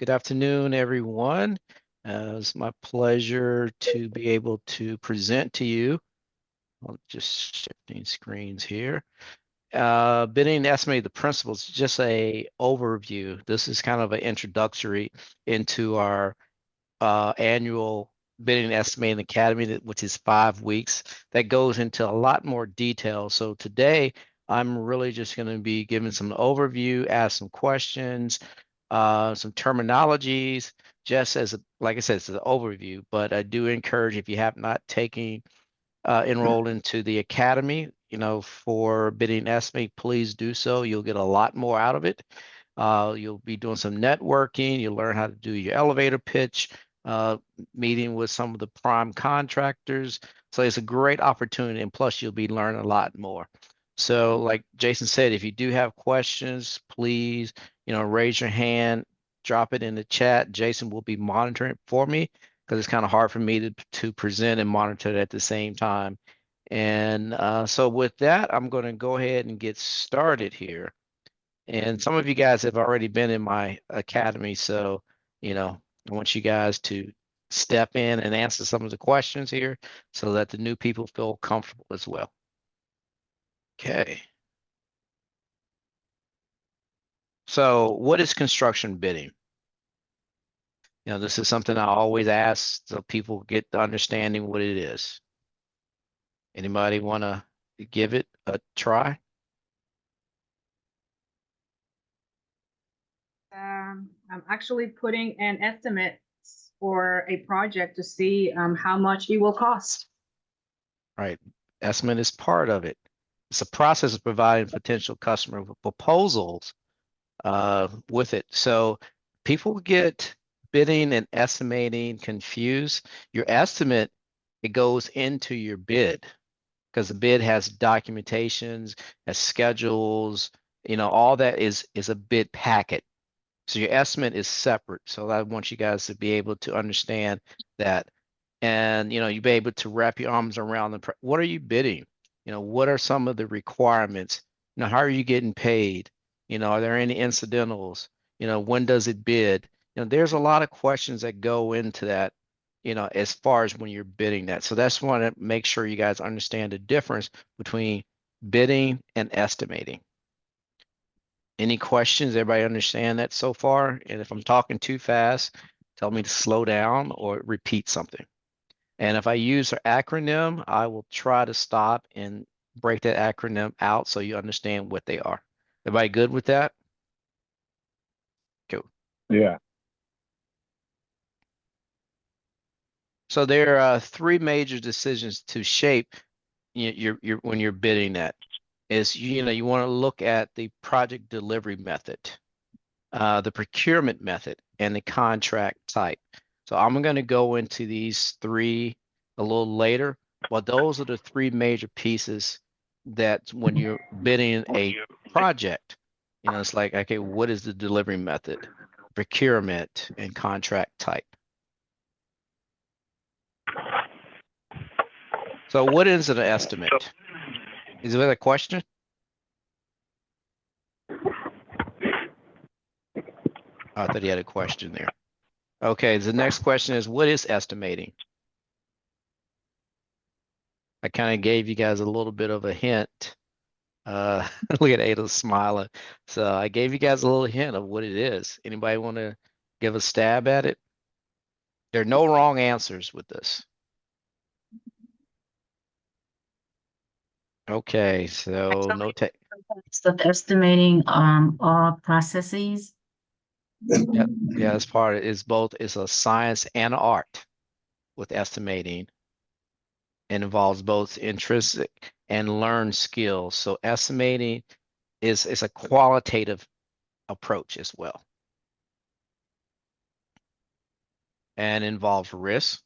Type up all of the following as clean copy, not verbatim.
Good afternoon, everyone. It's my pleasure to be able to present to you. I'm just shifting screens here. Bidding and estimating the principles, just a overview. This is kind of an introductory into our annual Bidding and Estimating Academy, which is 5 weeks. That goes into a lot more detail. So today, I'm really just going to be giving some overview, ask some questions, some terminologies, just as, like I said, it's an overview. But I do encourage, if you have not taken, enrolled into the academy, for bidding and estimate, please do so. You'll get a lot more out of it. You'll be doing some networking. You'll learn how to do your elevator pitch, uh, meeting with some of the prime contractors. So it's a great opportunity, and plus you'll be learning a lot more. So, like Jason said, if you do have questions, please, raise your hand, drop it in the chat. Jason will be monitoring it for me because it's kind of hard for me to present and monitor it at the same time. And so with that, I'm going to go ahead and get started here. And some of you guys have already been in my academy, so I want you guys to step in and answer some of the questions here so that the new people feel comfortable as well. Okay. So what is construction bidding? This is something I always ask so people get the understanding what it is. Anybody want to give it a try? I'm actually putting an estimate for a project to see how much it will cost. Right. Estimate is part of it. It's a process of providing potential customer with proposals with it. So people get bidding and estimating confused. Your estimate, it goes into your bid because the bid has documentations, has schedules, all that is a bid packet. So your estimate is separate. So I want you guys to be able to understand that. And you be able to wrap your arms around what are you bidding? What are some of the requirements? How are you getting paid? Are there any incidentals? When does it bid? There's a lot of questions that go into that, as far as when you're bidding that. So that's want to make sure you guys understand the difference between bidding and estimating. Any questions? Everybody understand that so far? And if I'm talking too fast, tell me to slow down or repeat something. And if I use an acronym, I will try to stop and break that acronym out so you understand what they are. Everybody good with that? Cool. Yeah. So there are three major decisions to shape your when you're bidding that. Is you want to look at the project delivery method, the procurement method, and the contract type. So I'm going to go into these three a little later, but those are the three major pieces that when you're bidding a project, it's like, okay, what is the delivery method, procurement, and contract type? So what is an estimate? Is there a question? I thought he had a question there. Okay, the next question is, what is estimating? I kind of gave you guys a little bit of a hint. Look at Ada smiling. So I gave you guys a little hint of what it is. Anybody want to give a stab at it? There are no wrong answers with this. Okay, so no tech. Of estimating all processes. Yep. Yeah, it's part of it's both it's a science and art with estimating. It involves both intrinsic and learned skills. So estimating is a qualitative approach as well. And involves risk.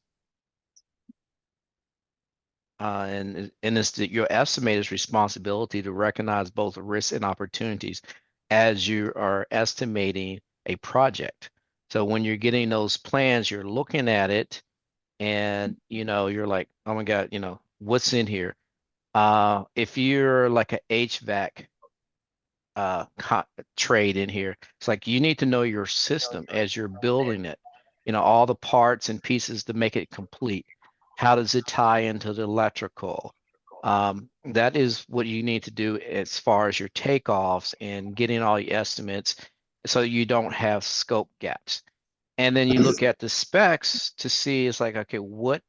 And it's your estimator's responsibility to recognize both risks and opportunities as you are estimating a project. So when you're getting those plans, you're looking at it and you're like, oh my God, what's in here? If you're like a HVAC trade in here. It's like you need to know your system as you're building it, all the parts and pieces to make it complete. How does it tie into the electrical? That is what you need to do as far as your takeoffs and getting all your estimates so you don't have scope gaps. And then you look at the specs to see, it's like, okay, what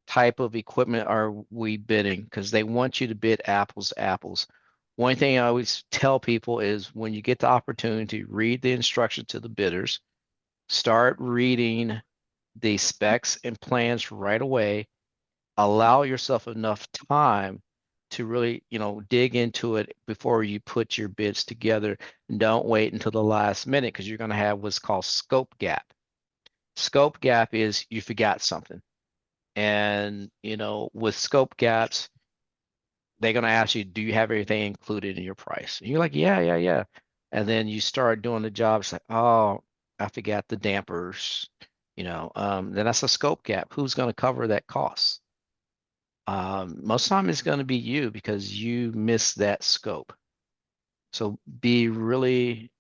type of equipment are we bidding? Because they want you to bid apples to apples. One thing I always tell people is when you get the opportunity, read the instructions to the bidders, start reading the specs and plans right away. Allow yourself enough time to really, dig into it before you put your bids together. And don't wait until the last minute because you're going to have what's called scope gap. Scope gap is you forgot something. And, with scope gaps, they're going to ask you, do you have everything included in your price? And you're like, yeah. And then you start doing the job. It's like, oh, I forgot the dampers, then that's a scope gap. Who's going to cover that cost? Most of the time it's going to be you because you missed that scope. So be really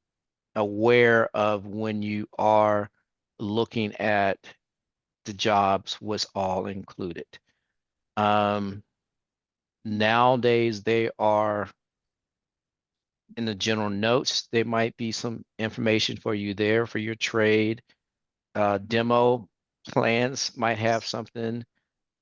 aware of when you are looking at the jobs, what's all included. Nowadays they are in the general notes. There might be some information for you there for your trade. Demo plans might have something.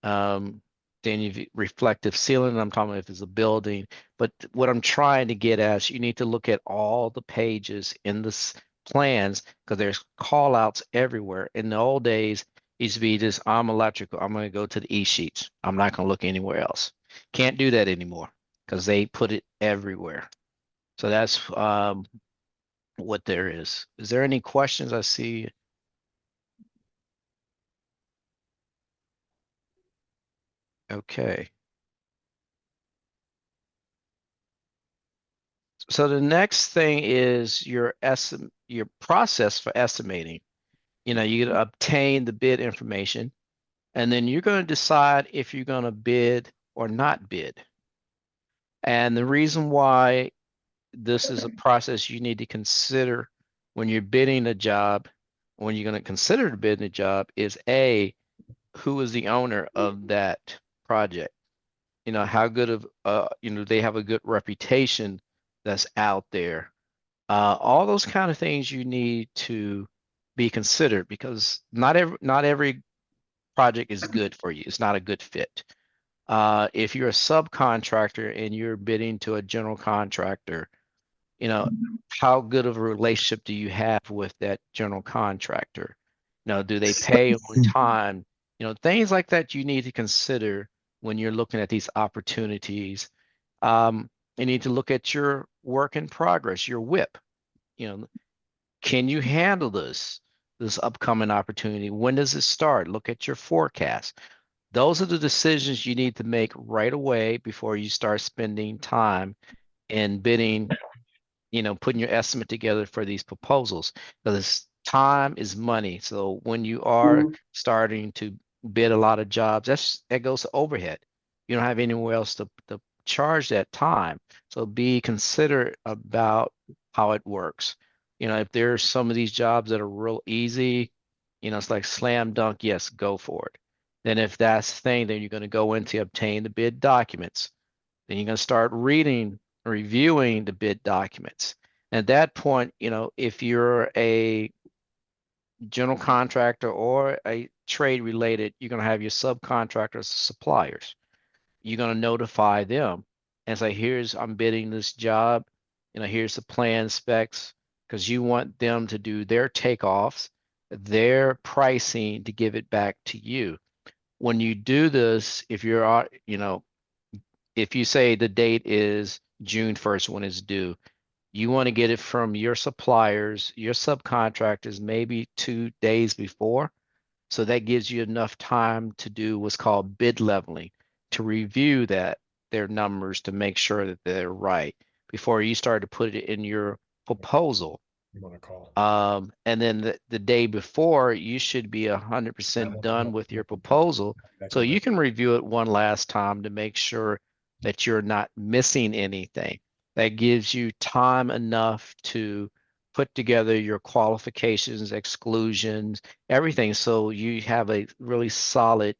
Then you've reflective ceiling. I'm talking about if it's a building. But what I'm trying to get at is you need to look at all the pages in the plans because there's call outs everywhere. In the old days, it used to be just, I'm electrical. I'm going to go to the e-sheets. I'm not going to look anywhere else. Can't do that anymore because they put it everywhere. So that's what there is. Is there any questions I see? Okay. So the next thing is your process for estimating. You obtain the bid information, and then you're going to decide if you're going to bid or not bid. And the reason why this is a process you need to consider when you're bidding a job, when you're going to consider bidding a job, is A, who is the owner of that project? How good of, they have a good reputation that's out there. All those kind of things you need to be considered because not every project is good for you. It's not a good fit. If you're a subcontractor and you're bidding to a general contractor, how good of a relationship do you have with that general contractor? Do they pay on time? Things like that you need to consider when you're looking at these opportunities. You need to look at your work in progress, your WIP. Can you handle this upcoming opportunity? When does it start? Look at your forecast. Those are the decisions you need to make right away before you start spending time in bidding, putting your estimate together for these proposals. Because time is money. So when you are starting to bid a lot of jobs, that goes to overhead. You don't have anywhere else to charge that time. So be considerate about how it works. If there's some of these jobs that are real easy, it's like slam dunk, yes, go for it. Then if that's the thing, then you're going to go into obtain the bid documents. Then you're going to start reviewing the bid documents. And at that point, if you're a general contractor or a trade related, you're going to have your subcontractors, suppliers. You're going to notify them and say, I'm bidding this job. Here's the plan specs, because you want them to do their takeoffs, their pricing to give it back to you. When you do this, if you say the date is June 1st when it's due, you want to get it from your suppliers, your subcontractors, maybe 2 days before. So that gives you enough time to do what's called bid leveling, to review their numbers to make sure that they're right before you start to put it in your proposal. You want to call. And then the day before, you should be 100% done with your proposal. So you can review it one last time to make sure that you're not missing anything. That gives you time enough to put together your qualifications, exclusions, everything. So you have a really solid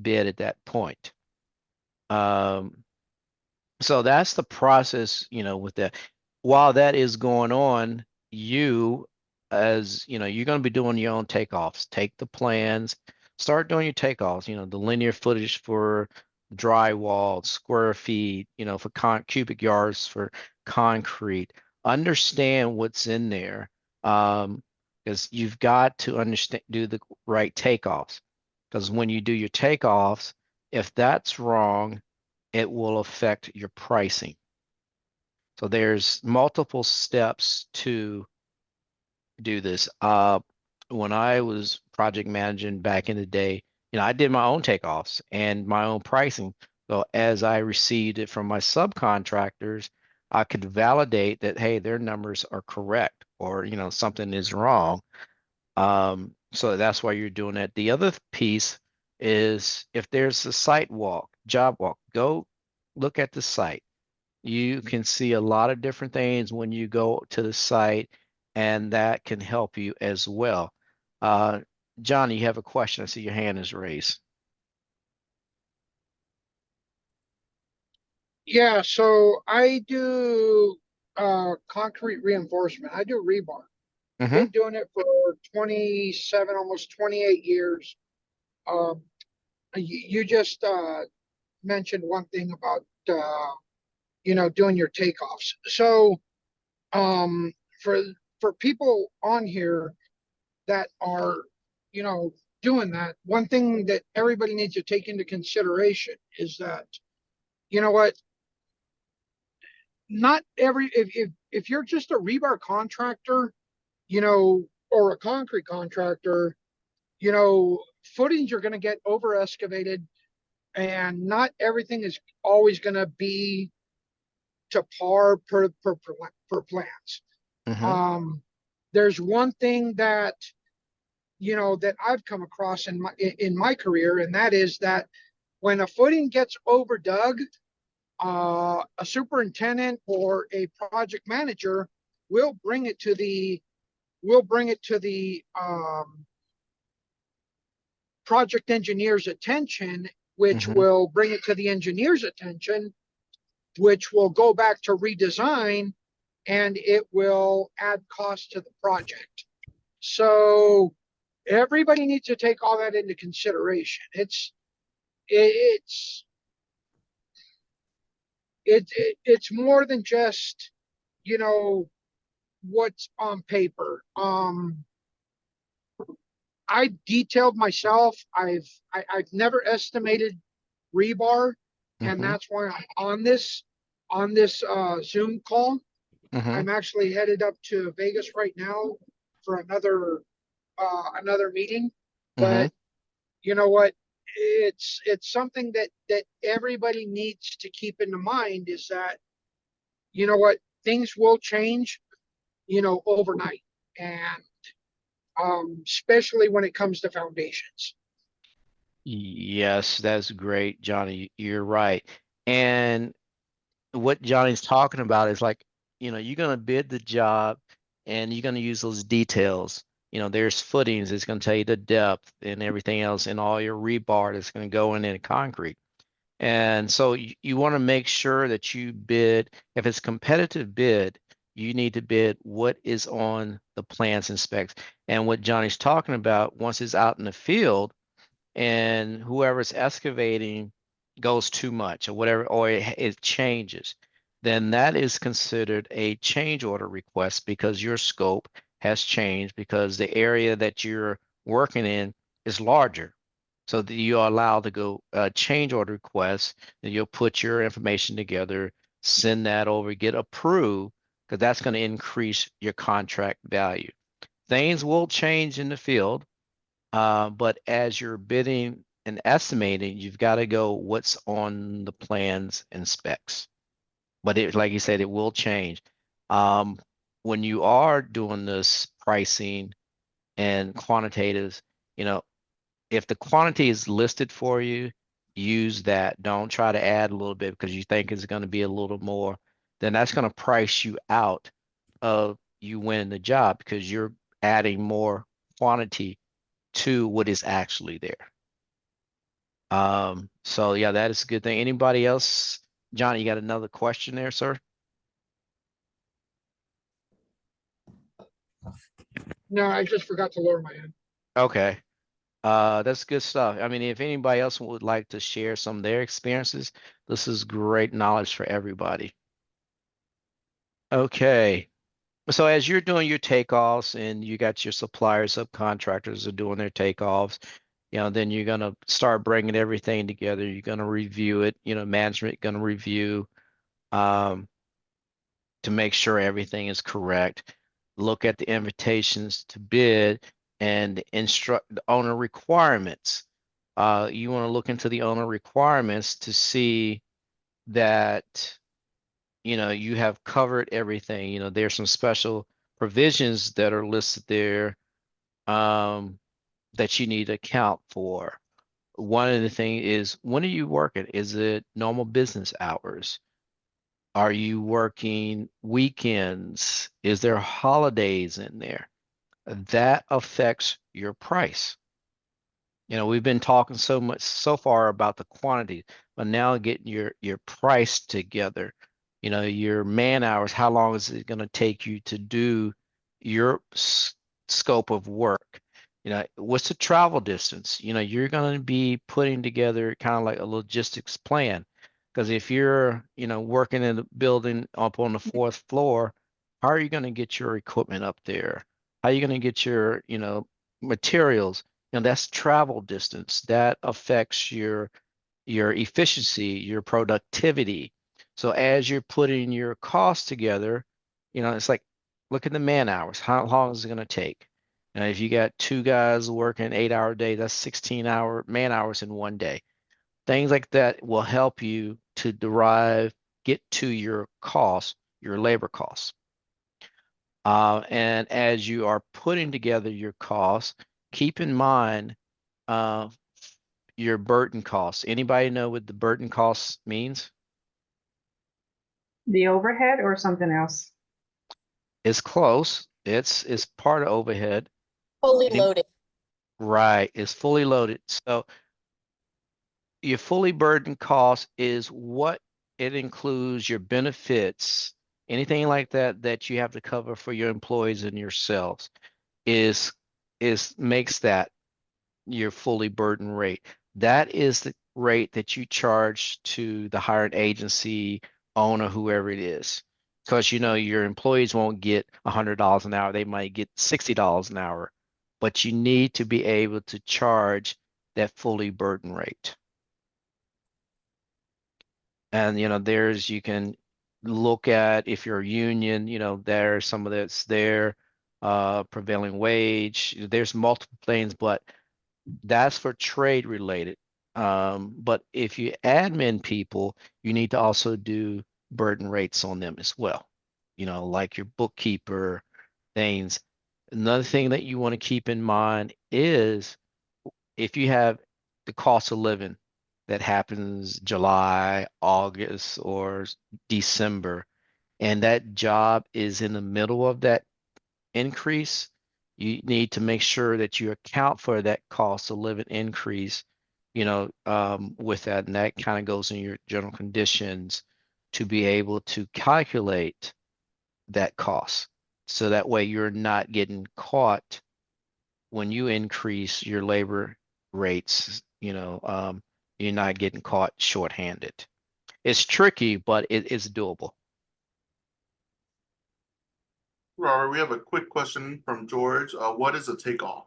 bid at that point. So that's the process, with that. While that is going on, you're going to be doing your own takeoffs. Take the plans, start doing your takeoffs, the linear footage for drywall, square feet, for cubic yards for concrete. Understand what's in there. Because you've got to do the right takeoffs. Because when you do your takeoffs, if that's wrong, it will affect your pricing. So there's multiple steps to do this. When I was project managing back in the day, I did my own takeoffs and my own pricing. So as I received it from my subcontractors, I could validate that, hey, their numbers are correct, or something is wrong. So that's why you're doing that. The other piece is if there's a site walk, job walk, go look at the site. You can see a lot of different things when you go to the site, and that can help you as well. Uh, Johnny, you have a question. I see your hand is raised. Yeah, so I do concrete reinforcement. I do rebar. I've Mm-hmm. been doing it for 27, almost 28 years. Um, you just mentioned one thing about doing your takeoffs. So um, for for people on here that are doing that, one thing that everybody needs to take into consideration is that you know what not every if you're just a rebar contractor, or a concrete contractor, footings are going to get over excavated, and not everything is always going to be to par per plans. Mm-hmm. There's one thing that that I've come across in my career, and that is that when a footing gets overdug, a superintendent or a project manager will bring it to the project engineer's attention, which Mm-hmm. will bring it to the engineer's attention, which will go back to redesign, and it will add cost to the project. So everybody needs to take all that into consideration. It's more than just what's on paper. I detailed myself. I've never estimated rebar, and Mm-hmm. that's why I'm on this Zoom call. Mm-hmm. I'm actually headed up to Vegas right now for another meeting. Mm-hmm. But you know what? It's something that everybody needs to keep in mind, is that things will change overnight, and especially when it comes to foundations. Yes, that's great, Johnny. You're right. And what Johnny's talking about is like, you're going to bid the job and you're going to use those details. There's footings, it's going to tell you the depth and everything else, and all your rebar that's going to go in concrete. And so you want to make sure that you bid, if it's competitive bid, you need to bid what is on the plans and specs. And what Johnny's talking about, once it's out in the field, and whoever's excavating goes too much or whatever, or it changes, then that is considered a change order request because your scope has changed because the area that you're working in is larger. So that you are allowed to go change order request, and you'll put your information together, send that over, get approved, because that's going to increase your contract value. Things will change in the field, but as you're bidding and estimating, you've got to go what's on the plans and specs. But like you said, it will change. Um, when you are doing this pricing and quantitatives, you know, if the quantity is listed for you, use that. Don't try to add a little bit because you think it's going to be a little more. then that's going to price you out of you winning the job because you're adding more quantity to what is actually there. So yeah, that is a good thing. Anybody else? Johnny, you got another question there, sir? No, I just forgot to lower my hand. Okay. That's good stuff. I mean, if anybody else would like to share some of their experiences, this is great knowledge for everybody. Okay. So as you're doing your takeoffs and you got your suppliers, subcontractors are doing their takeoffs, then you're gonna start bringing everything together. You're gonna review it, management gonna review um, to make sure everything is correct. Look at the invitations to bid and instruct the owner requirements. You want to look into the owner requirements to see that you have covered everything. There's some special provisions that are listed there that you need to account for. One of the things is, when are you working? Is it normal business hours? Are you working weekends? Is there holidays in there? That affects your price. We've been talking so much so far about the quantity, but now getting your price together, your man hours, how long is it going to take you to do your scope of work? What's the travel distance? You're going to be putting together kind of like a logistics plan. Because if you're, working in a building up on the fourth floor, how are you going to get your equipment up there? How are you going to get your, materials? That's travel distance. That affects your efficiency, your productivity. So as you're putting your costs together, it's like, look at the man hours. How long is it going to take? If you got two guys working 8-hour day, that's 16-hour man hours in one day. Things like that will help you to get to your cost, your labor costs. And as you are putting together your costs, keep in mind your burden costs. Anybody know what the burden costs means? The overhead or something else? It's close. It's part of overhead. Fully Any- loaded. Right, it's fully loaded. So your fully burdened cost is what it includes your benefits, anything like that that you have to cover for your employees and yourselves is makes that your fully burdened rate. That is the rate that you charge to the hired agency owner, whoever it is. Because your employees won't get $100 an hour, they might get $60 an hour, but you need to be able to charge that fully burdened rate. And you can look at, if you're a union, there's some of that's there, prevailing wage, there's multiple things, but that's for trade related. But if you admin people, you need to also do burden rates on them as well. Like your bookkeeper things. Another thing that you want to keep in mind is, if you have the cost of living that happens July, August, or December, and that job is in the middle of that increase, you need to make sure that you account for that cost of living increase, with that. And that kind of goes in your general conditions to be able to calculate that cost. So that way you're not getting caught when you increase your labor rates, you're not getting caught shorthanded. It's tricky, but it is doable. Robert, we have a quick question from George. What is a takeoff?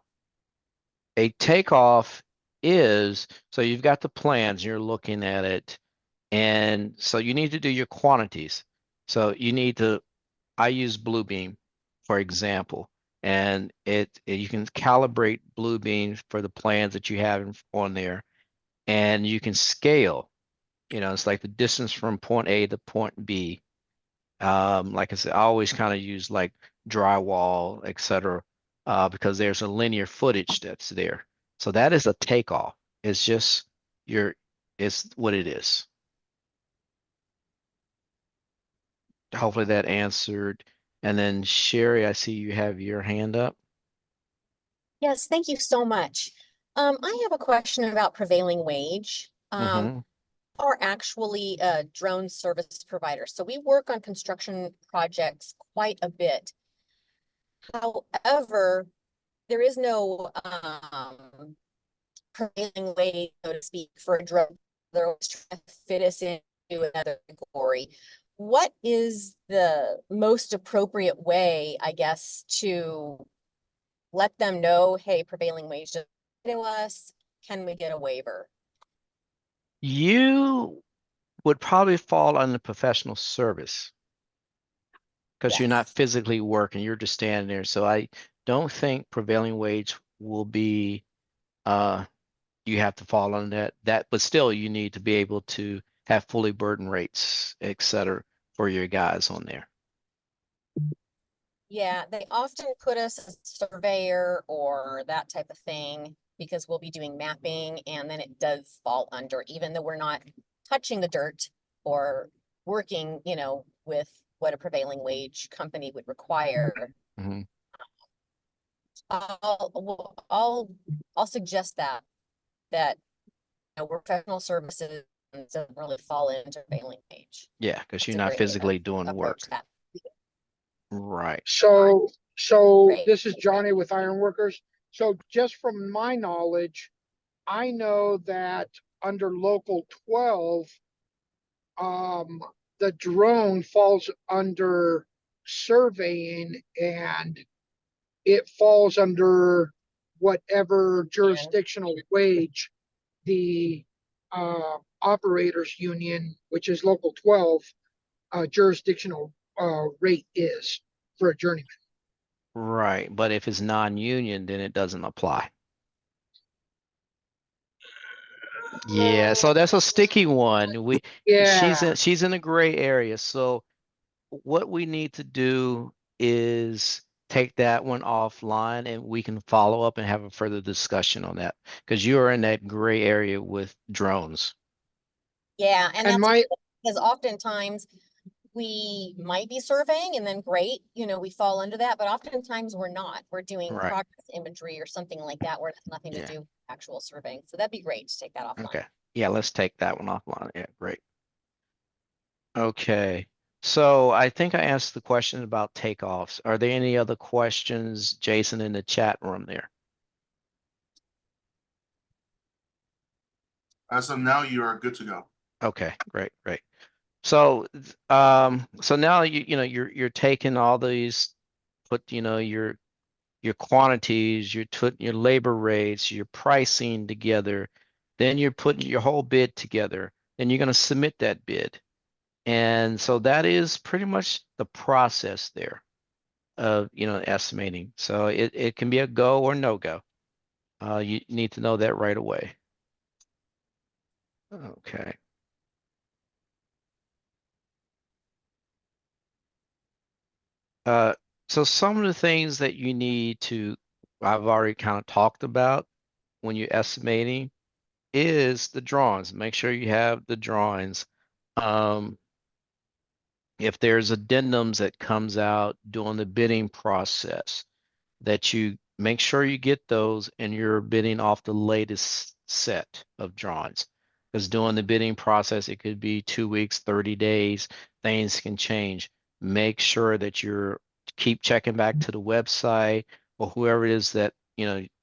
A takeoff is, so you've got the plans, you're looking at it, and so you need to do your quantities. So I use Bluebeam, for example, and you can calibrate Bluebeam for the plans that you have on there, and you can scale. It's like the distance from point A to point B. Like I said, I always kind of use like drywall, etc., because there's a linear footage that's there. So that is a takeoff. It's just it's what it is. hopefully that answered. And then Sherry, I see you have your hand up. Yes, thank you so much. I have a question about prevailing wage. Mhm. Are actually a drone service provider. So we work on construction projects quite a bit. However, there is no prevailing wage, so to speak, for a drone. They're always trying to fit us into another category. What is the most appropriate way, I guess, to let them know, hey, prevailing wage doesn't apply to us? Can we get a waiver? You would probably fall under professional service because you're not Yes. physically working, you're just standing there. So I don't think prevailing wage will be you have to fall on that, but still you need to be able to have fully burdened rates, et cetera, for your guys on there. Yeah, they often put us as a surveyor or that type of thing because we'll be doing mapping and then it does fall under, even though we're not touching the dirt or working, with what a prevailing wage company would require. Mhm. I'll suggest that we're professional services and doesn't really fall into prevailing wage. Yeah, because That's you're a not great way to physically doing approach work. that. Right. So Right. this is Johnny with Ironworkers. So just from my knowledge, I know that under Local 12, um, the drone falls under surveying and it falls under whatever jurisdictional wage the operators union, which is Local 12, jurisdictional rate is for a journeyman. Right. But if it's non-union, then it doesn't apply. Yeah, so that's a sticky one. Yeah. She's in a gray area. So what we need to do is take that one offline and we can follow up and have a further discussion on that because you are in that gray area with drones. Yeah, and And that's my because oftentimes we might be surveying and then great, we fall under that, but oftentimes we're not. We're doing Right. progress imagery or something like that where it has nothing to Yeah. do with actual surveying. So that'd be great to take that offline. Okay. Yeah, let's take that one offline. Yeah, great. Okay. So I think I asked the question about takeoffs. Are there any other questions, Jason, in the chat room there? As of now, you are good to go. Okay, great, great. So so now you're taking all these, put your quantities, your labor rates, your pricing together, then you're putting your whole bid together, then you're going to submit that bid. And so that is pretty much the process there of estimating. So it can be a go or no go. You need to know that right away. Okay. So some of the things that you need to, I've already kind of talked about when you're estimating is the drawings. Make sure you have the drawings. If there's addendums that comes out during the bidding process, that you make sure you get those and you're bidding off the latest set of drawings. Because during the bidding process, it could be 2 weeks, 30 days, things can change. Make sure that you're keep checking back to the website or whoever it is that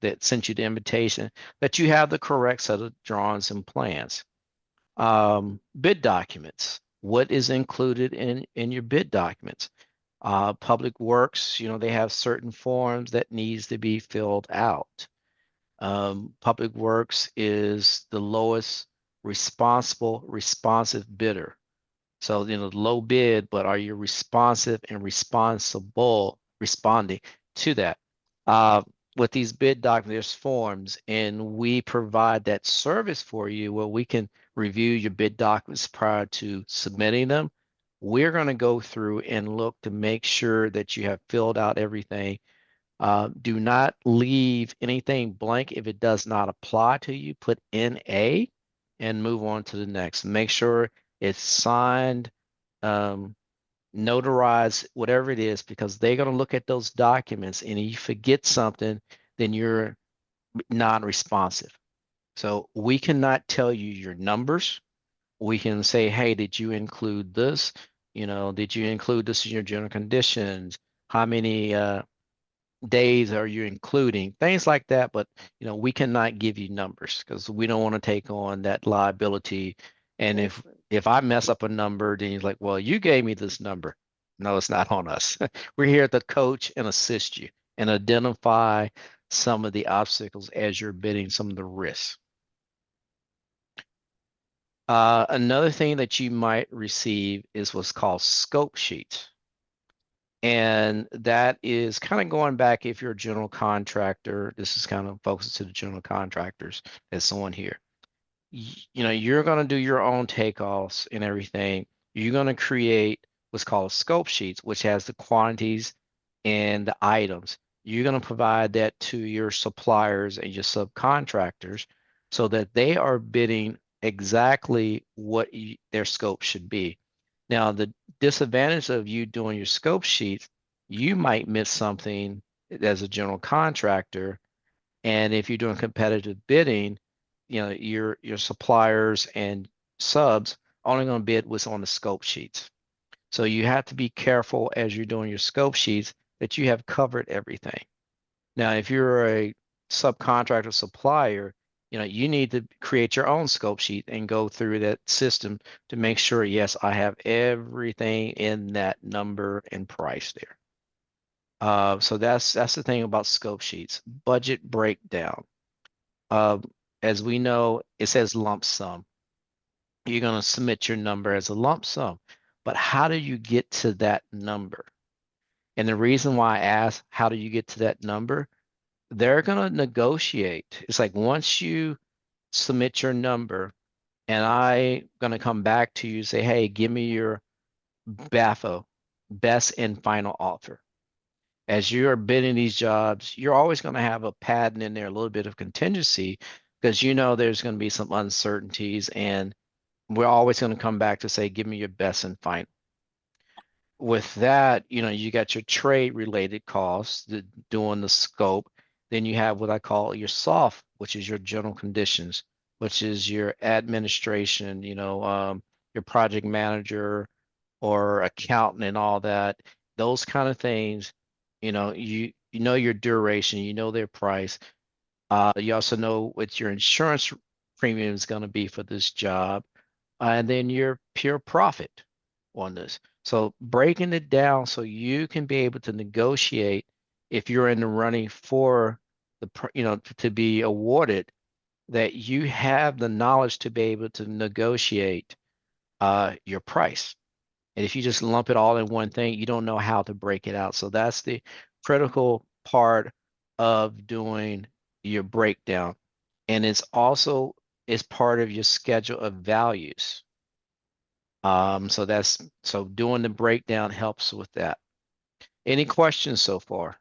that sent you the invitation, that you have the correct set of drawings and plans. Bid documents. What is included in your bid documents? Public Works, they have certain forms that needs to be filled out. Public Works is the lowest responsive bidder. So, low bid, but are you responsive and responding to that? With these bid documents, there's forms, and we provide that service for you where we can review your bid documents prior to submitting them. We're going to go through and look to make sure that you have filled out everything. Do not leave anything blank if it does not apply to you. Put NA and move on to the next. Make sure it's signed, notarize whatever it is, because they're going to look at those documents, and if you forget something, then you're non-responsive. So we cannot tell you your numbers. We can say, hey, did you include this? Did you include this in your general conditions? How many days are you including? Things like that. But, we cannot give you numbers because we don't want to take on that liability. And if I mess up a number, then he's like, well, you gave me this number. No, it's not on us. We're here to coach and assist you and identify some of the obstacles as you're bidding, some of the risks. Another thing that you might receive is what's called scope sheets. And that is kind of going back, if you're a general contractor, this is kind of focused to the general contractors that's on here. You're going to do your own takeoffs and everything. You're going to create what's called scope sheets, which has the quantities and the items. You're going to provide that to your suppliers and your subcontractors so that they are bidding exactly what their scope should be. Now, the disadvantage of you doing your scope sheets, you might miss something as a general contractor. And if you're doing competitive bidding, your suppliers and subs only going to bid what's on the scope sheets. So you have to be careful as you're doing your scope sheets that you have covered everything. Now, if you're a subcontractor supplier, you need to create your own scope sheet and go through that system to make sure, yes, I have everything in that number and price there. So that's the thing about scope sheets. Budget breakdown. As we know, it says lump sum. You're going to submit your number as a lump sum, but how do you get to that number? And the reason why I ask, how do you get to that number? They're going to negotiate. It's like once you submit your number and I'm going to come back to you, say, hey, give me your BAFO, best and final offer. As you're bidding these jobs, you're always going to have a padding in there, a little bit of contingency, because there's going to be some uncertainties, and we're always going to come back to say, give me your best and final. With that, you got your trade related costs, doing the scope. Then you have what I call your soft, which is your general conditions, which is your administration, your project manager or accountant and all that. Those kind of things, you know your duration, their price. You also know what your insurance premium is going to be for this job, and then your pure profit on this. So breaking it down so you can be able to negotiate if you're in the running for to be awarded, that you have the knowledge to be able to negotiate your price. And if you just lump it all in one thing, you don't know how to break it out. So that's the critical part of doing your breakdown. And it's also part of your schedule of values. So doing the breakdown helps with that. Any questions so far?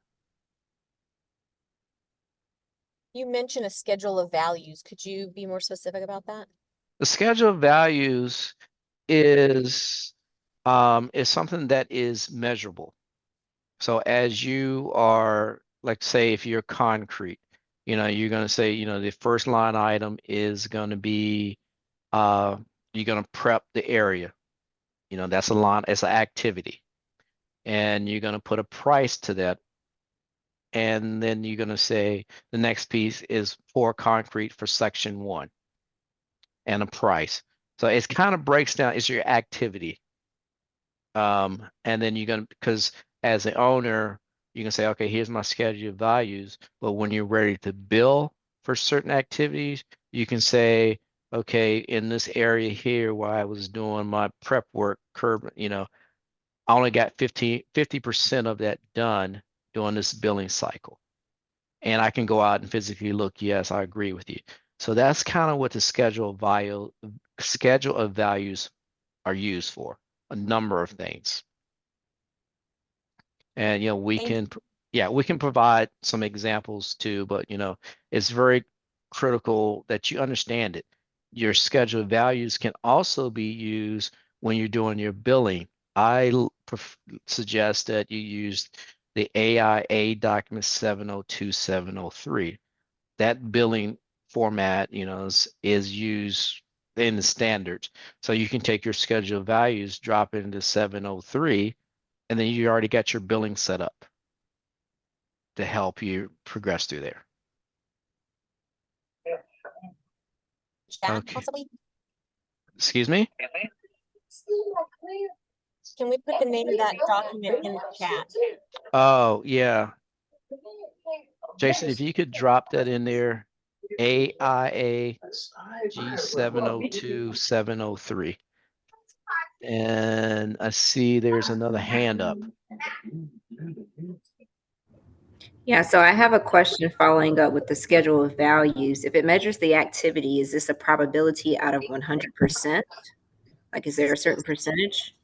You mentioned a schedule of values. Could you be more specific about that? The schedule of values is something that is measurable. So as you are, like, say, if you're concrete, you're going to say, the first line item is going to be, you're going to prep the area. That's a line, it's an activity. And you're going to put a price to that. And then you're going to say the next piece is pour concrete for section 1 and a price. So it kind of breaks down, it's your activity. And then you're going to, because as an owner, you can say, okay, here's my schedule of values. But when you're ready to bill for certain activities, you can say, okay, in this area here where I was doing my prep work, I only got 50% of that done during this billing cycle. And I can go out and physically look, yes, I agree with you. So that's kind of what the schedule of values are used for, a number of things. And we can provide some examples too, but it's very critical that you understand it. Your schedule of values can also be used when you're doing your billing. suggest that you use the AIA document 702, 703. That billing format, is used in the standards. So you can take your schedule of values, drop it into 703, and then you already got your billing set up to help you progress through there. Chat Okay. possibly? Excuse me? Can we put the name of that document in the chat? Oh, yeah. Jason, if you could drop that in there, AIA G702, 703. And I see there's another hand up. Yeah, so I have a question following up with the schedule of values. If it measures the activity, is this a probability out of 100%? Like, is there a certain percentage?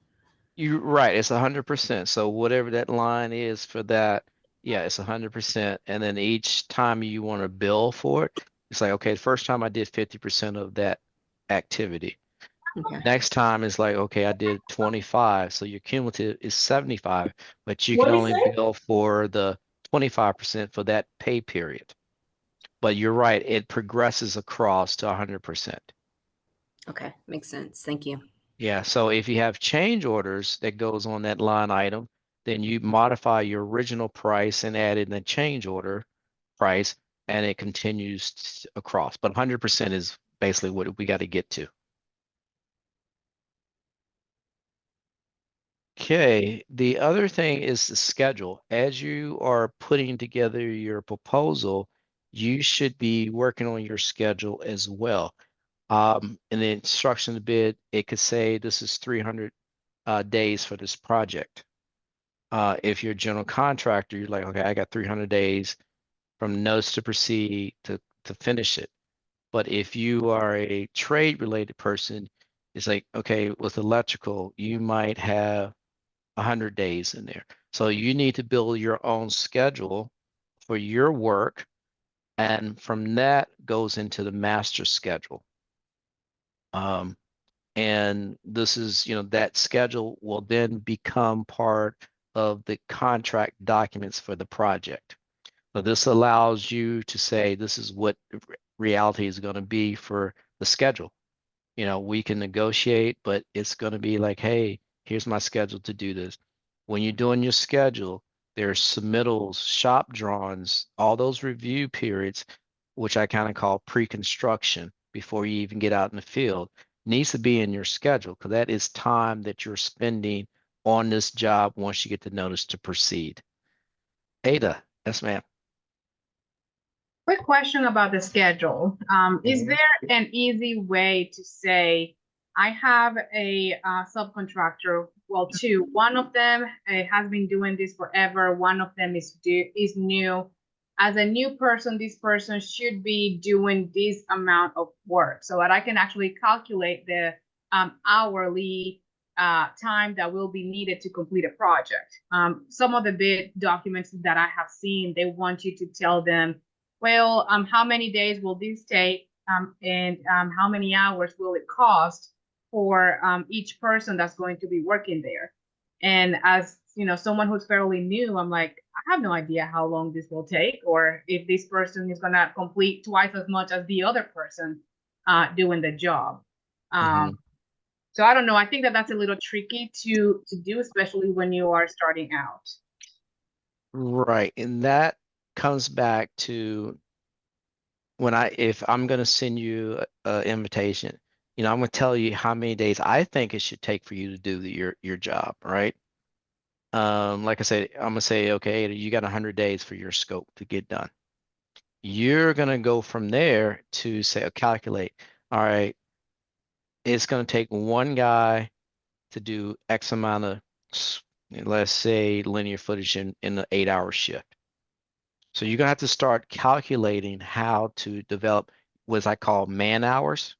You're right, it's 100%. So whatever that line is for that, yeah, it's 100%. And then each time you want to bill for it, it's like, okay, the first time I did 50% of that activity. Okay. Next time is like, okay, I did 25, so your cumulative is 75, but you can only bill for the 25% for that pay period. But you're right, it progresses across to 100%. Okay, makes sense. Thank you. Yeah, so if you have change orders that goes on that line item, then you modify your original price and add in the change order price, and it continues across. But 100% is basically what we got to get to. Okay, the other thing is the schedule. As you are putting together your proposal, you should be working on your schedule as well. In the instruction bid, it could say this is 300 days for this project. If you're a general contractor, you're like, okay, I got 300 days from notice to proceed to finish it. But if you are a trade related person, it's like, okay, with electrical, you might have 100 days in there. So you need to build your own schedule for your work. And from that goes into the master schedule. And this is, that schedule will then become part of the contract documents for the project. So this allows you to say, this is what reality is going to be for the schedule. We can negotiate, but it's going to be like, hey, here's my schedule to do this. When you're doing your schedule, there's submittals, shop drawings, all those review periods, which I kind of call pre-construction before you even get out in the field, needs to be in your schedule because that is time that you're spending on this job once you get the notice to proceed. Ada, yes, ma'am. Quick question about the schedule. Is there an easy way to say, I have a subcontractor, well, two. One of them has been doing this forever. One of them is new. As a new person, this person should be doing this amount of work so that I can actually calculate the hourly time that will be needed to complete a project. Some of the bid documents that I have seen, they want you to tell them, well, how many days will this take, and how many hours will it cost for each person that's going to be working there? And as someone who's fairly new, I'm like, I have no idea how long this will take, or if this person is gonna complete twice as much as the other person doing the job. So I don't know. I think that that's a little tricky to do, especially when you are starting out. Right, and that comes back to if I'm going to send you an invitation, I'm going to tell you how many days I think it should take for you to do your job, right? Like I said, I'm going to say, okay, you got 100 days for your scope to get done. You're going to go from there to say, calculate, all right, it's going to take one guy to do X amount of, let's say, linear footage in an 8-hour shift. So you're gonna have to start calculating how to develop what I call man hours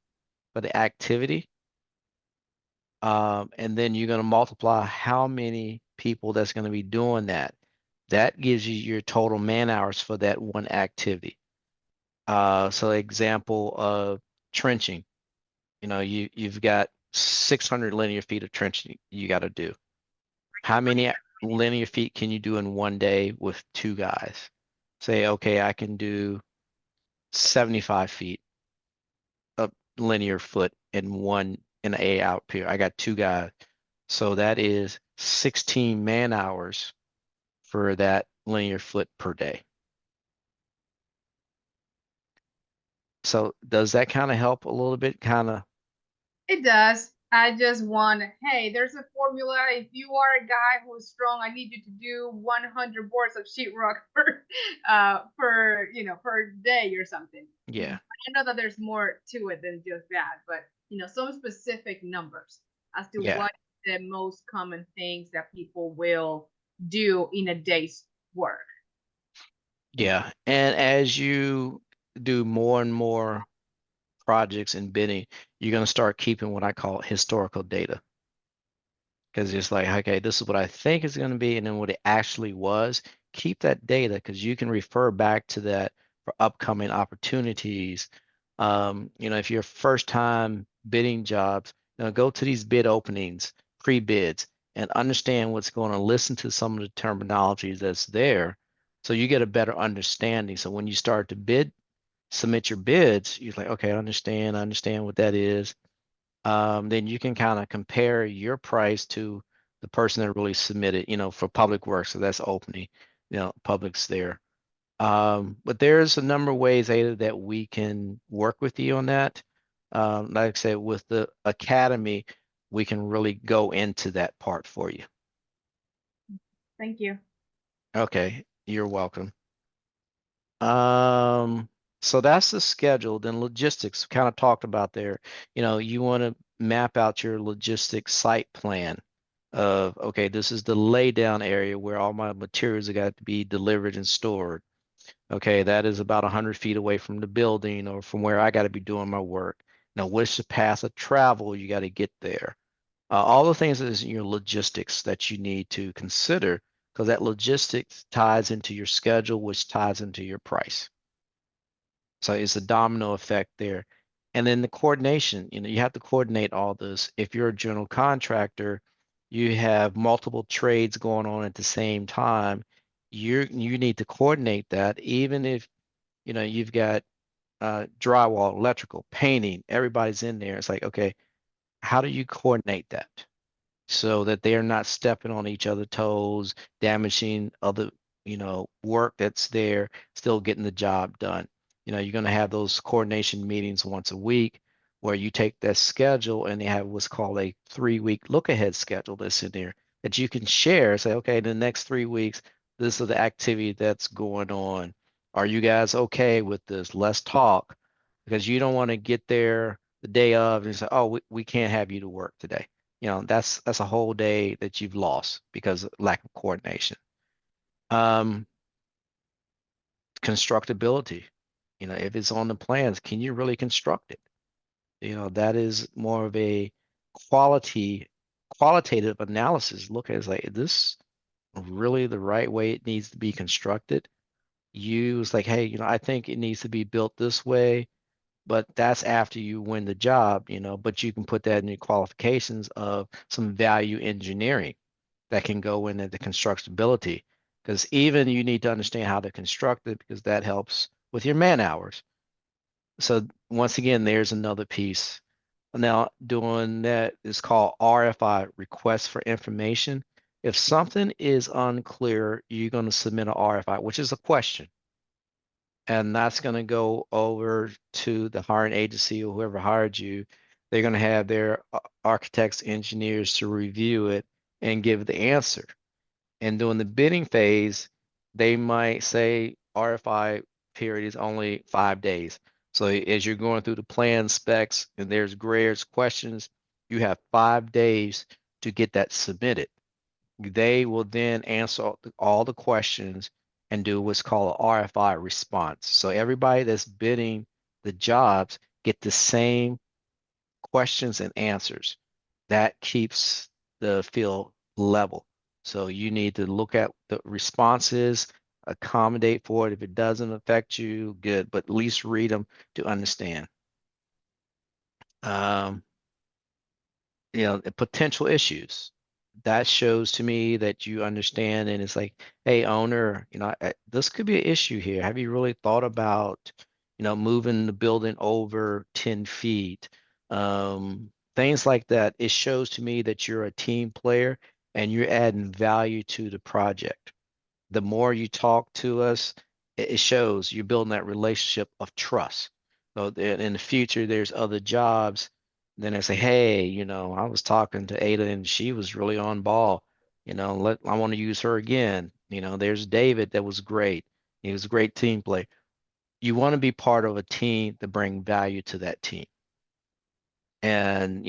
for the activity. And then you're gonna multiply how many people that's gonna be doing that. That gives you your total man hours for that one activity. So example of trenching, you've got 600 linear feet of trenching you got to do. how many linear feet can you do in one day with two guys? Say, okay, I can do 75 feet of linear foot in an 8 hour period. I got two guys. So that is 16 man hours for that linear foot per day. So does that kind of help a little bit? Kind of, It does. I just want, hey, there's a formula. If you are a guy who is strong, I need you to do 100 boards of sheetrock per day or something. yeah, I know that there's more to it than just that, but some specific numbers as to yeah, what the most common things that people will do in a day's work. yeah. And as you do more and more projects and bidding, you're going to start keeping what I call historical data. Because it's like, okay, this is what I think it's going to be, and then what it actually was. Keep that data because you can refer back to that for upcoming opportunities. If you're first time bidding jobs, go to these bid openings, pre-bids, and understand what's going on. Listen to some of the terminology that's there so you get a better understanding. So when you start to submit your bids, you're like, okay, I understand what that is. Then you can kind of compare your price to the person that really submitted, for public works. So that's opening, public's there. But there's a number of ways, Ada, that we can work with you on that. Like I said, with the academy, we can really go into that part for you. Thank you. Okay, you're welcome. So that's the schedule. Then logistics, kind of talked about there. You want to map out your logistics site plan of, okay, this is the laydown area where all my materials are got to be delivered and stored. Okay, that is about 100 feet away from the building or from where I got to be doing my work. Now, what's the path of travel you got to get there? All the things is your logistics that you need to consider because that logistics ties into your schedule, which ties into your price. So it's a domino effect there. And then the coordination, you have to coordinate all this. If you're a general contractor, you have multiple trades going on at the same time. You need to coordinate that, even if you've got drywall, electrical, painting, everybody's in there. It's like, okay, how do you coordinate that so that they're not stepping on each other's toes, damaging other, work that's there, still getting the job done. You're going to have those coordination meetings once a week where you take that schedule and they have what's called a 3-week look ahead schedule that's in there that you can share. Say, okay, the next 3 weeks, this is the activity that's going on. Are you guys okay with this? Let's talk because you don't want to get there the day of and say, oh, we can't have you to work today. That's a whole day that you've lost because of lack of coordination. Constructability, if it's on the plans, can you really construct it? That is more of a qualitative analysis. Look at it, it's like, is this really the right way it needs to be constructed? Use like, hey, I think it needs to be built this way, but that's after you win the job, but you can put that in your qualifications of some value engineering that can go into the constructability. Because even you need to understand how to construct it because that helps with your man hours. So once again, there's another piece. Now doing that is called RFI, request for information. If something is unclear, you're going to submit an RFI, which is a question. And that's going to go over to the hiring agency or whoever hired you. They're going to have their architects, engineers to review it and give the answer. And during the bidding phase, they might say RFI period is only 5 days. So as you're going through the plan specs and there's grades, questions, you have 5 days to get that submitted. They will then answer all the questions and do what's called an RFI response. So everybody that's bidding the jobs get the same questions and answers. That keeps the field level. So you need to look at the responses, accommodate for it. If it doesn't affect you, good, but at least read them to understand. The potential issues. that shows to me that you understand, and it's like, hey, owner, this could be an issue here. Have you really thought about, moving the building over 10 feet? Things like that. It shows to me that you're a team player and you're adding value to the project. The more you talk to us, it shows you're building that relationship of trust. So that in the future, there's other jobs. Then I say, hey, I was talking to Ada and she was really on ball. I want to use her again. There's David that was great. He was a great team player. You want to be part of a team to bring value to that team. And,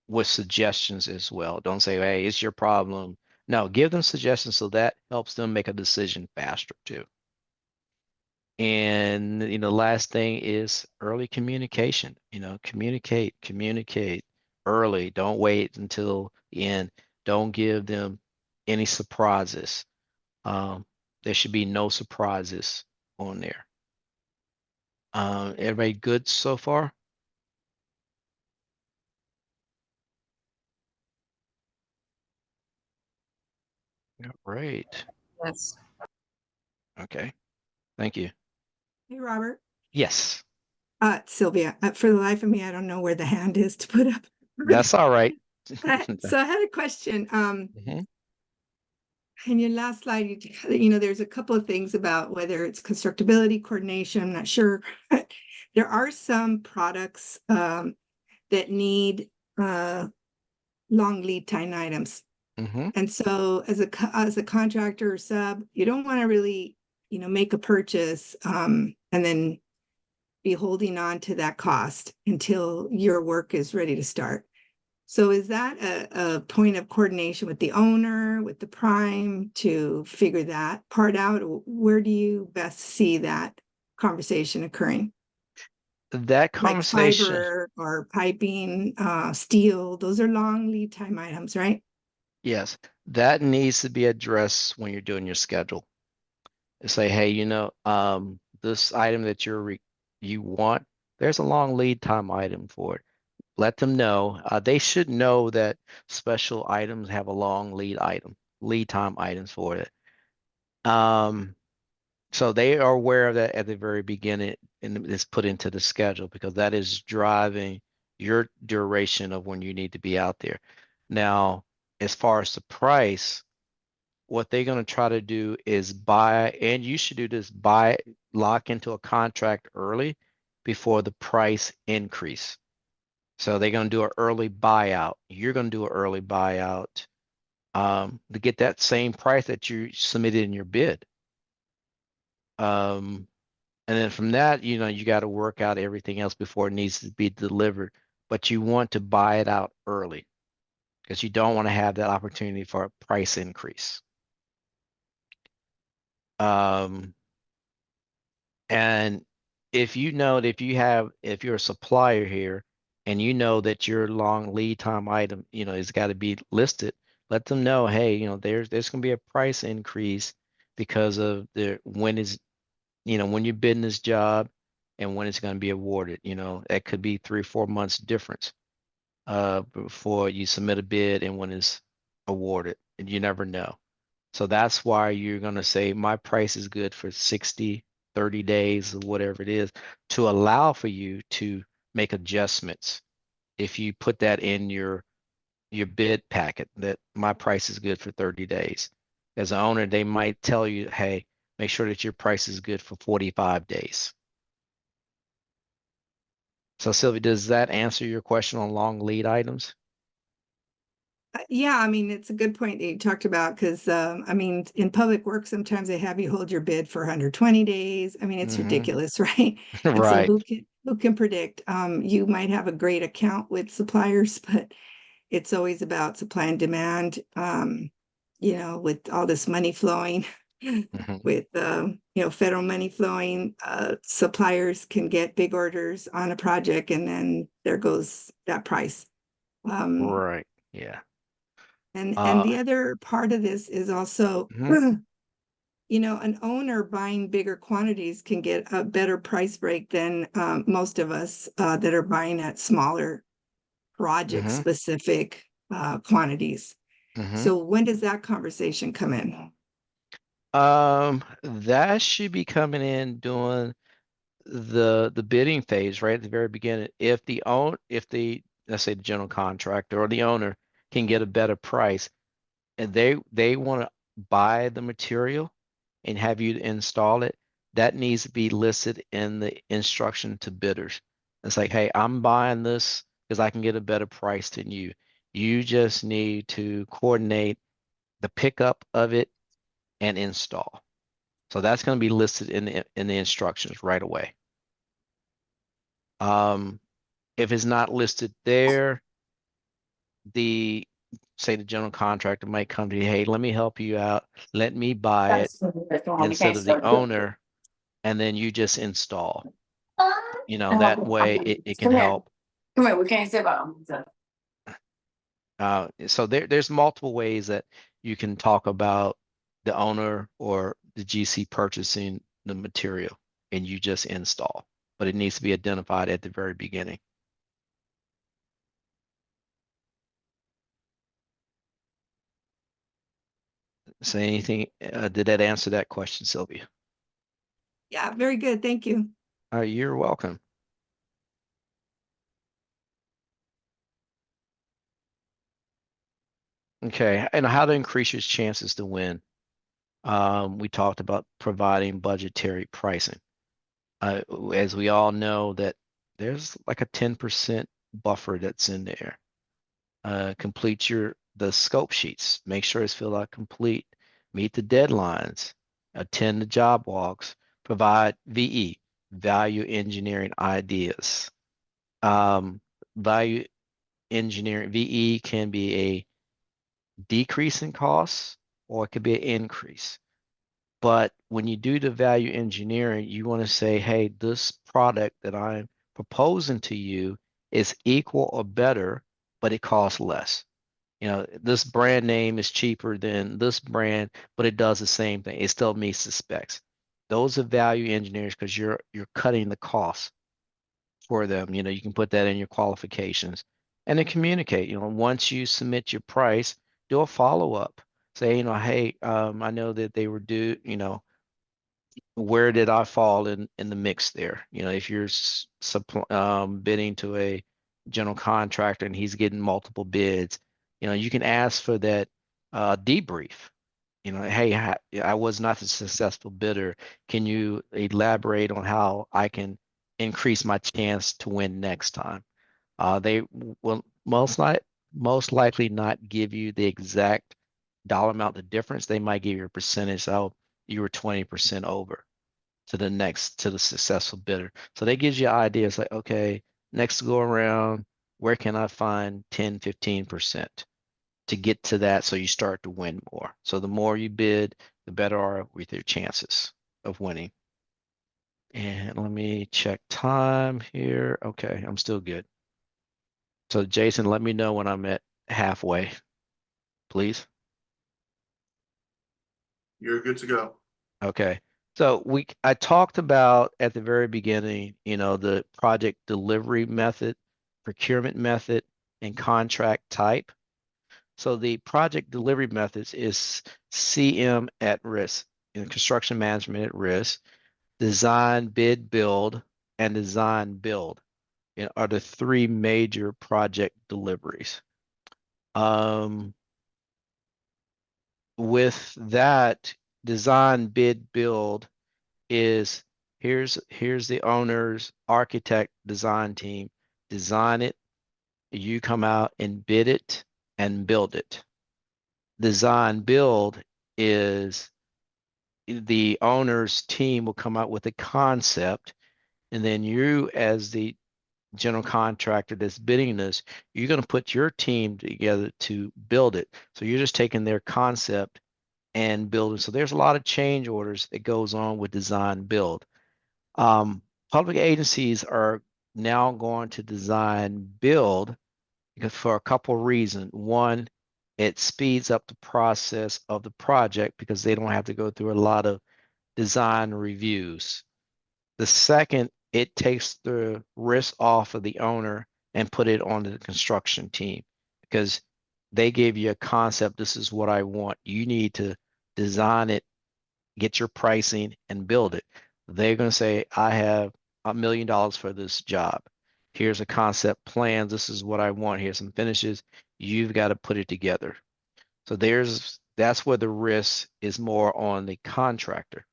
with suggestions as well. Don't say, hey, it's your problem. No, give them suggestions so that helps them make a decision faster too. And the last thing is early communication. Communicate early. Don't wait until the end. Don't give them any surprises. There should be no surprises on there. Everybody good so far? All right. Yes. Okay. Thank you. Hey, Robert. Yes, Sylvia, for the life of me, I don't know where the hand is to put up. that's all right. So I had a question. Mhm. In your last slide, there's a couple of things about whether it's constructability, coordination, I'm not sure. There are some products that need long lead time items. Mhm. And so as a contractor or sub, you don't want to really, make a purchase and then be holding on to that cost until your work is ready to start. So is that a point of coordination with the owner, with the prime to figure that part out? Where do you best see that conversation occurring? That Like conversation, fiber or piping, steel, those are long lead time items, right? yes, that needs to be addressed when you're doing your schedule. Say, hey, this item that you want, there's a long lead time item for it. Let them know. They should know that special items have a long lead time items for it. So they are aware of that at the very beginning, and it's put into the schedule because that is driving your duration of when you need to be out there. Now, as far as the price, what they're going to try to do is buy, and you should do this, lock into a contract early before the price increase. So they're going to do an early buyout. You're going to do an early buyout to get that same price that you submitted in your bid. And then from that, you got to work out everything else before it needs to be delivered. But you want to buy it out early because you don't want to have that opportunity for a price increase. And if you're a supplier here and you know that your long lead time item, has got to be listed, let them know, hey, there's going to be a price increase because of when you're bidding this job and when it's going to be awarded. That could be 3 or 4 months difference before you submit a bid and when it's awarded, and you never know. So that's why you're going to say my price is good for 60, 30 days or whatever it is to allow for you to make adjustments. If you put that in your bid packet that my price is good for 30 days. As an owner, they might tell you, hey, make sure that your price is good for 45 days. So Sylvia, does that answer your question on long lead items? Yeah, I mean, it's a good point that you talked about because, in public work, sometimes they have you hold your bid for 120 days. I mean, it's ridiculous, right? And so Right. who can predict? You might have a great account with suppliers, but it's always about supply and demand. With all this money flowing, Mhm. with federal money flowing, suppliers can get big orders on a project, and then there goes that price. Right. Yeah. And the other part of this is also, Mhm. an owner buying bigger quantities can get a better price break than most of us that are buying at smaller project Mhm. specific quantities. Mhm. So when does that conversation come in? That should be coming in during the bidding phase, right at the very beginning. If the let's say the general contractor or the owner can get a better price, and they want to buy the material and have you install it, that needs to be listed in the instruction to bidders. It's like, hey, I'm buying this because I can get a better price than you. You just need to coordinate the pickup of it and install. So that's going to be listed in the instructions right away. If it's not listed there, the say the general contractor might come to you, hey, let me help you out. Let me buy it instead of the owner, and then you just install. You know, that way it can help. Come here, we can't sit about them. So there's multiple ways that you can talk about the owner or the GC purchasing the material and you just install, but it needs to be identified at the very beginning. Say anything, did that answer that question, Sylvia? Yeah, very good. Thank you. You're welcome. Okay, and how to increase your chances to win. We talked about providing budgetary pricing. As we all know that there's like a 10% buffer that's in there. Complete the scope sheets. Make sure it's filled out complete. Meet the deadlines. Attend the job walks. Provide VE, value engineering ideas. Value engineering, VE can be a decrease in costs or it could be an increase. But when you do the value engineering, you want to say, hey, this product that I'm proposing to you is equal or better, but it costs less. You know, this brand name is cheaper than this brand, but it does the same thing. It still meets the specs. Those are value engineers because you're cutting the cost for them. You know, you can put that in your qualifications and then communicate. You know, once you submit your price, do a follow-up. Say, you know, hey, I know that they were due, you know, where did I fall in the mix there? You know, if you're bidding to a general contractor and he's getting multiple bids, you know, you can ask for that debrief. You know, hey, I was not a successful bidder. Can you elaborate on how I can increase my chance to win next time? They will most likely not give you the exact dollar amount, the difference. They might give you a percentage. Oh, you were 20% over to the successful bidder. So that gives you ideas like, okay, next go around, where can I find 10, 15% to get to that so you start to win more. So the more you bid, the better are with your chances of winning. And let me check time here. Okay, I'm still good. So Jason, let me know when I'm at halfway, please. You're good to go. Okay. So I talked about at the very beginning, you know, the project delivery method, procurement method, and contract type. So the project delivery methods is CM at risk, you know, construction management at risk, design, bid, build, and design build, you know, are the three major project deliveries. With that, design, bid, build is here's the owner's architect design team, design it, you come out and bid it and build it. Design build is the owner's team will come out with a concept, and then you as the general contractor that's bidding this, you're going to put your team together to build it. So you're just taking their concept and building. So there's a lot of change orders that goes on with design build. Public agencies are now going to design build because for a couple of reasons. One, it speeds up the process of the project because they don't have to go through a lot of design reviews. The second, it takes the risk off of the owner and put it on the construction team because they gave you a concept. This is what I want. You need to design it, get your pricing, and build it. They're going to say, I have $1 million for this job. Here's a concept plan. This is what I want. Here's some finishes. You've got to put it together. So that's where the risk is more on the contractor.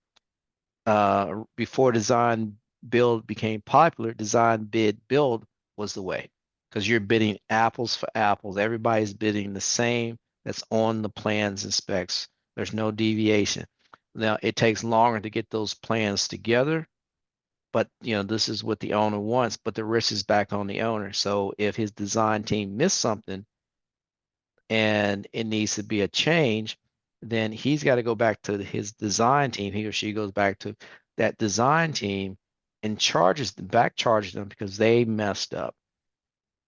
Before design build became popular, design bid build was the way, because you're bidding apples for apples. Everybody's bidding the same that's on the plans and specs. There's no deviation. Now it takes longer to get those plans together, but this is what the owner wants, but the risk is back on the owner. So if his design team missed something and it needs to be a change, then he's got to go back to his design team. He or she goes back to that design team and charges them because they messed up.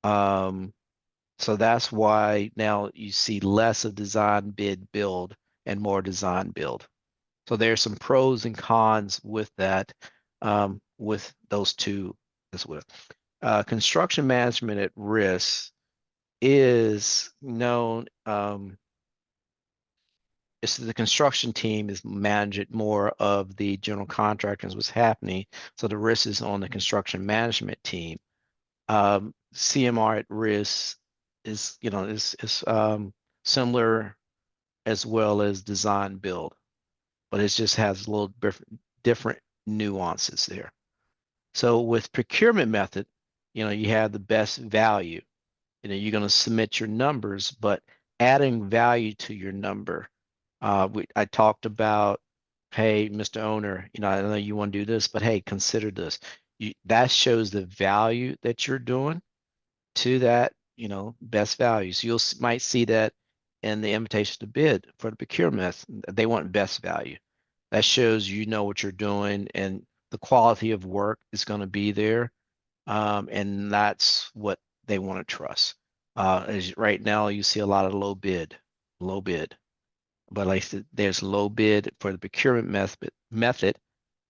So that's why now you see less of design bid build and more design build. So there's some pros and cons with that, with those two as well. Construction management at risk is known, it's the construction team is managing more of the general contractors, what's happening. So the risk is on the construction management team. CMR at risk is, is similar as well as design build, but it just has a little different nuances there. So with procurement method, you have the best value. You're going to submit your numbers, but adding value to your number. I talked about, hey, Mr. Owner, I know you want to do this, but hey, consider this. That shows the value that you're doing to that, best values. You might see that in the invitation to bid for the procurement. They want best value. That shows what you're doing, and the quality of work is going to be there. And that's what they want to trust. As right now, you see a lot of low bid. But like I said, there's low bid for the procurement method,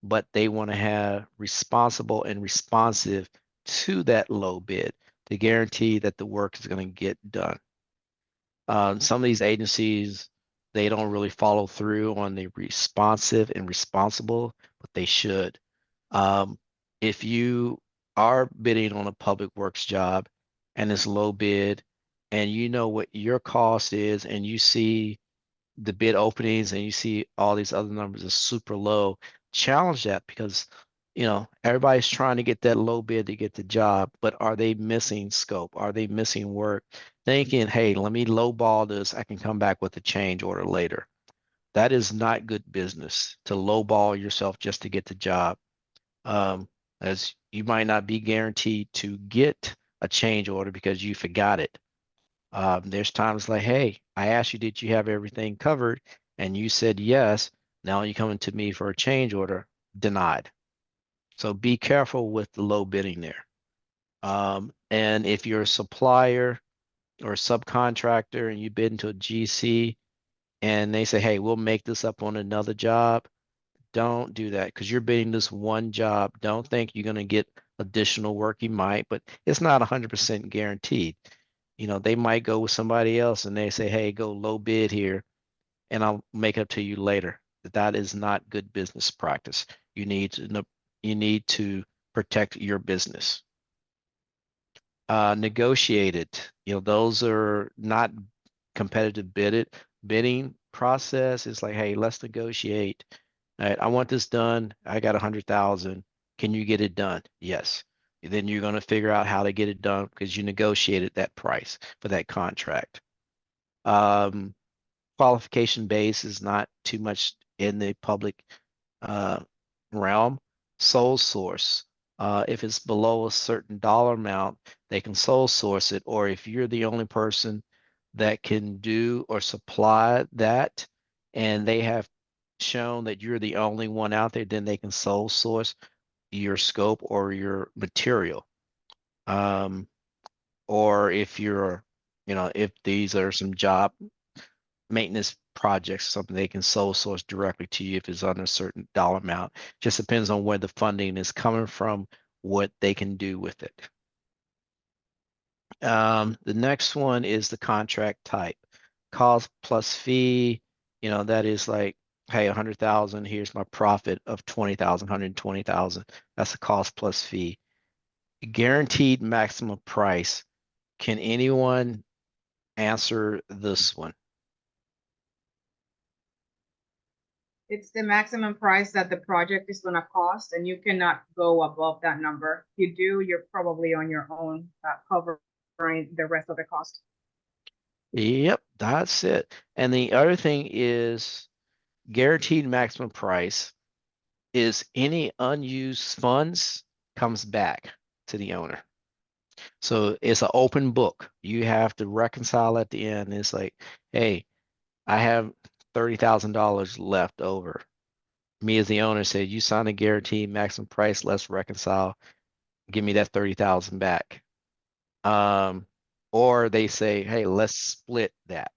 but they want to have responsible and responsive to that low bid to guarantee that the work is going to get done. Some of these agencies, they don't really follow through on the responsive and responsible, but they should. If you are bidding on a public works job and it's low bid, and you know what your cost is, and you see the bid openings and you see all these other numbers are super low, challenge that, because everybody's trying to get that low bid to get the job, but are they missing scope? Are they missing work? Thinking, hey, let me lowball this, I can come back with a change order later. That is not good business, to lowball yourself just to get the job. As you might not be guaranteed to get a change order because you forgot it. There's times like, hey, I asked you, did you have everything covered? And you said yes. Now you're coming to me for a change order, denied. So be careful with the low bidding there. And if you're a supplier or a subcontractor and you bid into a GC and they say, hey, we'll make this up on another job, don't do that, because you're bidding this one job. Don't think you're going to get additional work. You might, but it's not 100% guaranteed. They might go with somebody else and they say, hey, go low bid here and I'll make it up to you later. That is not good business practice. You need to protect your business. Negotiated, those are not competitive bidding process. It's like, hey, let's negotiate. All right, I want this done. I got 100,000. Can you get it done? Yes. Then you're going to figure out how to get it done because you negotiated that price for that contract. Qualification base is not too much in the public realm. Sole source. If it's below a certain dollar amount, they can sole source it. Or if you're the only person that can do or supply that, and they have shown that you're the only one out there, then they can sole source your scope or your material. Or if you're, if these are some job maintenance projects, something they can sole source directly to you if it's under a certain dollar amount. Just depends on where the funding is coming from, what they can do with it. The next one is the contract type. Cost plus fee, that is like, hey, 100,000, here's my profit of 20,000, 120,000. That's a cost plus fee. Guaranteed maximum price. Can anyone answer this one? It's the maximum price that the project is gonna cost, and you cannot go above that number. If you do, you're probably on your own, covering the rest of the cost. Yep, that's it. And the other thing is guaranteed maximum price is any unused funds comes back to the owner. So it's an open book. You have to reconcile at the end. It's like, hey, I have $30,000 left over. Me as the owner said, you signed a guaranteed maximum price, let's reconcile. Give me that 30,000 back. Or they say, hey, let's split that,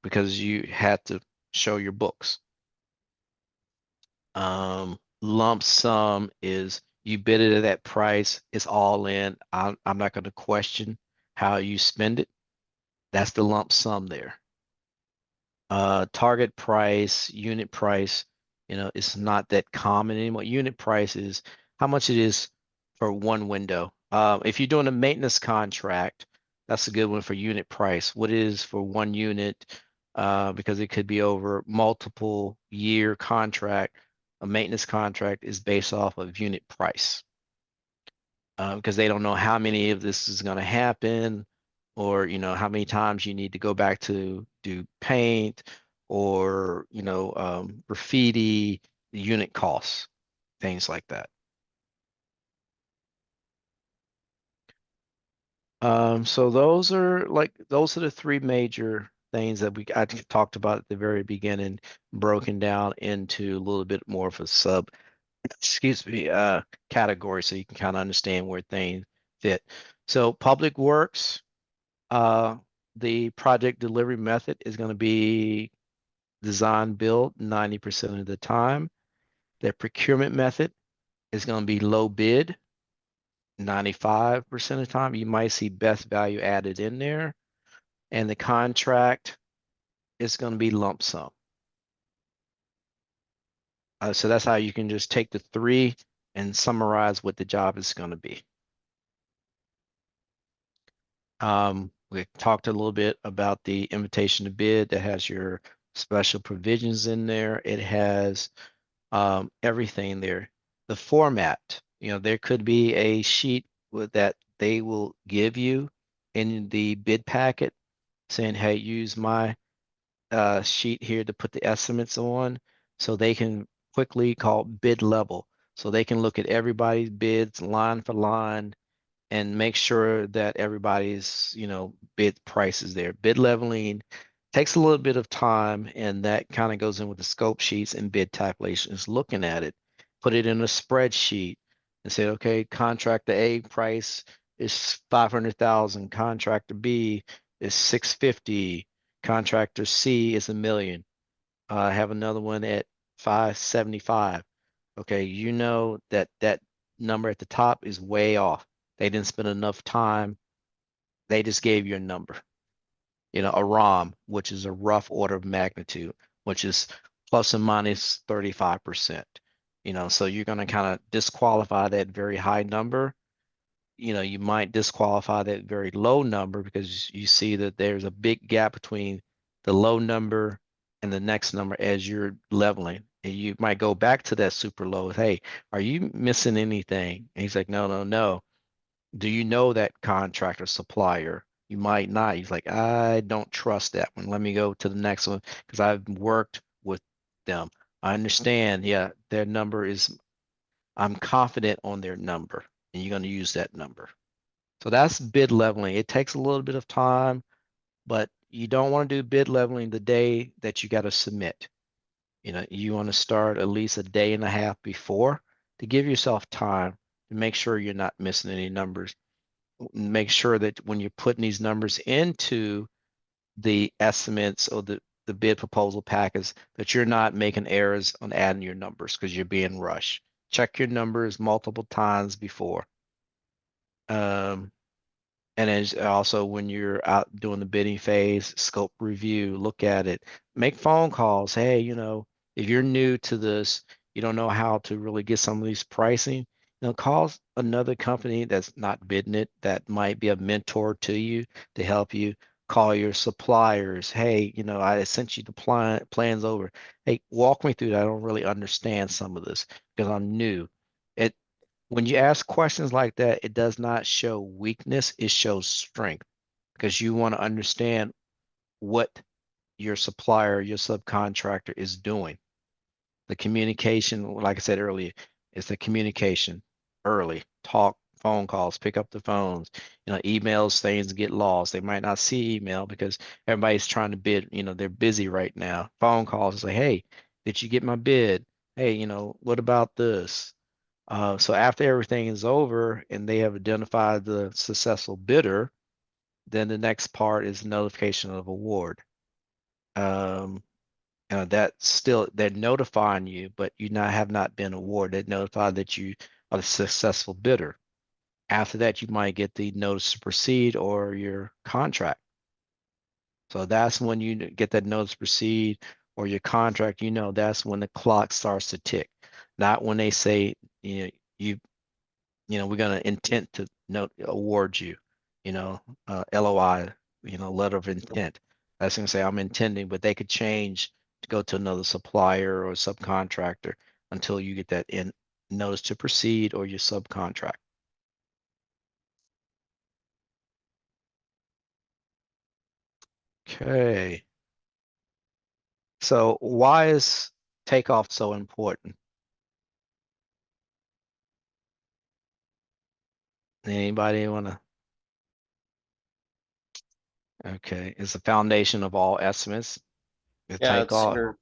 because you had to show your books. Lump sum is you bid it at that price, it's all in. I'm not going to question how you spend it. That's the lump sum there. Target price, unit price, it's not that common anymore. Unit price is how much it is for one window. If you're doing a maintenance contract, that's a good one for unit price. What it is for one unit, because it could be over multiple year contract. A maintenance contract is based off of unit price. Because they don't know how many of this is going to happen, or how many times you need to go back to do paint, or graffiti, the unit costs, things like that. So those are the three major things that I talked about at the very beginning, broken down into a little bit more of a category, so you can kind of understand where things fit. So public works, the project delivery method is going to be design build 90% of the time. The procurement method is going to be low bid 95% of the time. You might see best value added in there. And the contract is going to be lump sum. So that's how you can just take the three and summarize what the job is going to be. We talked a little bit about the invitation to bid that has your special provisions in there. It has everything there. The format, there could be a sheet that they will give you in the bid packet saying, hey, use my sheet here to put the estimates on, so they can quickly call bid level. So they can look at everybody's bids line for line and make sure that everybody's, bid price is there. Bid leveling takes a little bit of time, and that kind of goes in with the scope sheets and bid tabulations, looking at it, put it in a spreadsheet and say, okay, contractor A price is 500,000, contractor B is 650, contractor C is 1 million. I have another one at 575. Okay, that number at the top is way off. They didn't spend enough time. They just gave you a number. A ROM, which is a rough order of magnitude, which is plus or minus 35%. So you're going to kind of disqualify that very high number. You might disqualify that very low number because you see that there's a big gap between the low number and the next number as you're leveling. And you might go back to that super low. Hey, are you missing anything? And he's like, no. Do you know that contractor supplier? You might not. He's like, I don't trust that one. Let me go to the next one because I've worked with them. I understand. Yeah, their number is, I'm confident on their number, and you're going to use that number. So that's bid leveling. It takes a little bit of time, but you don't want to do bid leveling the day that you got to submit. You want to start at least a day and a half before to give yourself time to make sure you're not missing any numbers. Make sure that when you're putting these numbers into the estimates or the bid proposal package, that you're not making errors on adding your numbers because you're being rushed. Check your numbers multiple times before. And as also when you're out doing the bidding phase, scope review, look at it, make phone calls. Hey, if you're new to this, you don't know how to really get some of these pricing, call another company that's not bidding it, that might be a mentor to you to help you. Call your suppliers. Hey, I sent you the plans over. Hey, walk me through that. I don't really understand some of this because I'm new. It when you ask questions like that, it does not show weakness, it shows strength because you want to understand what your supplier, your subcontractor is doing. The communication, like I said earlier, is the communication early. Talk, phone calls, pick up the phones. Emails, things get lost. They might not see email because everybody's trying to bid. They're busy right now. Phone calls say, hey, did you get my bid? Hey, what about this? So after everything is over and they have identified the successful bidder, then the next part is notification of award. That's still, they're notifying you, but you have not been awarded. They're notified that you are the successful bidder. After that, you might get the notice to proceed or your contract. So that's when you get that notice to proceed or your contract, that's when the clock starts to tick. Not when they say, we're going to intent to award you, LOI, letter of intent. That's going to say I'm intending, but they could change to go to another supplier or subcontractor until you get that notice to proceed or your subcontract. Okay. So why is takeoff so important? Anybody want to? Okay, it's the foundation of all estimates. The Yeah, it's takeoff. your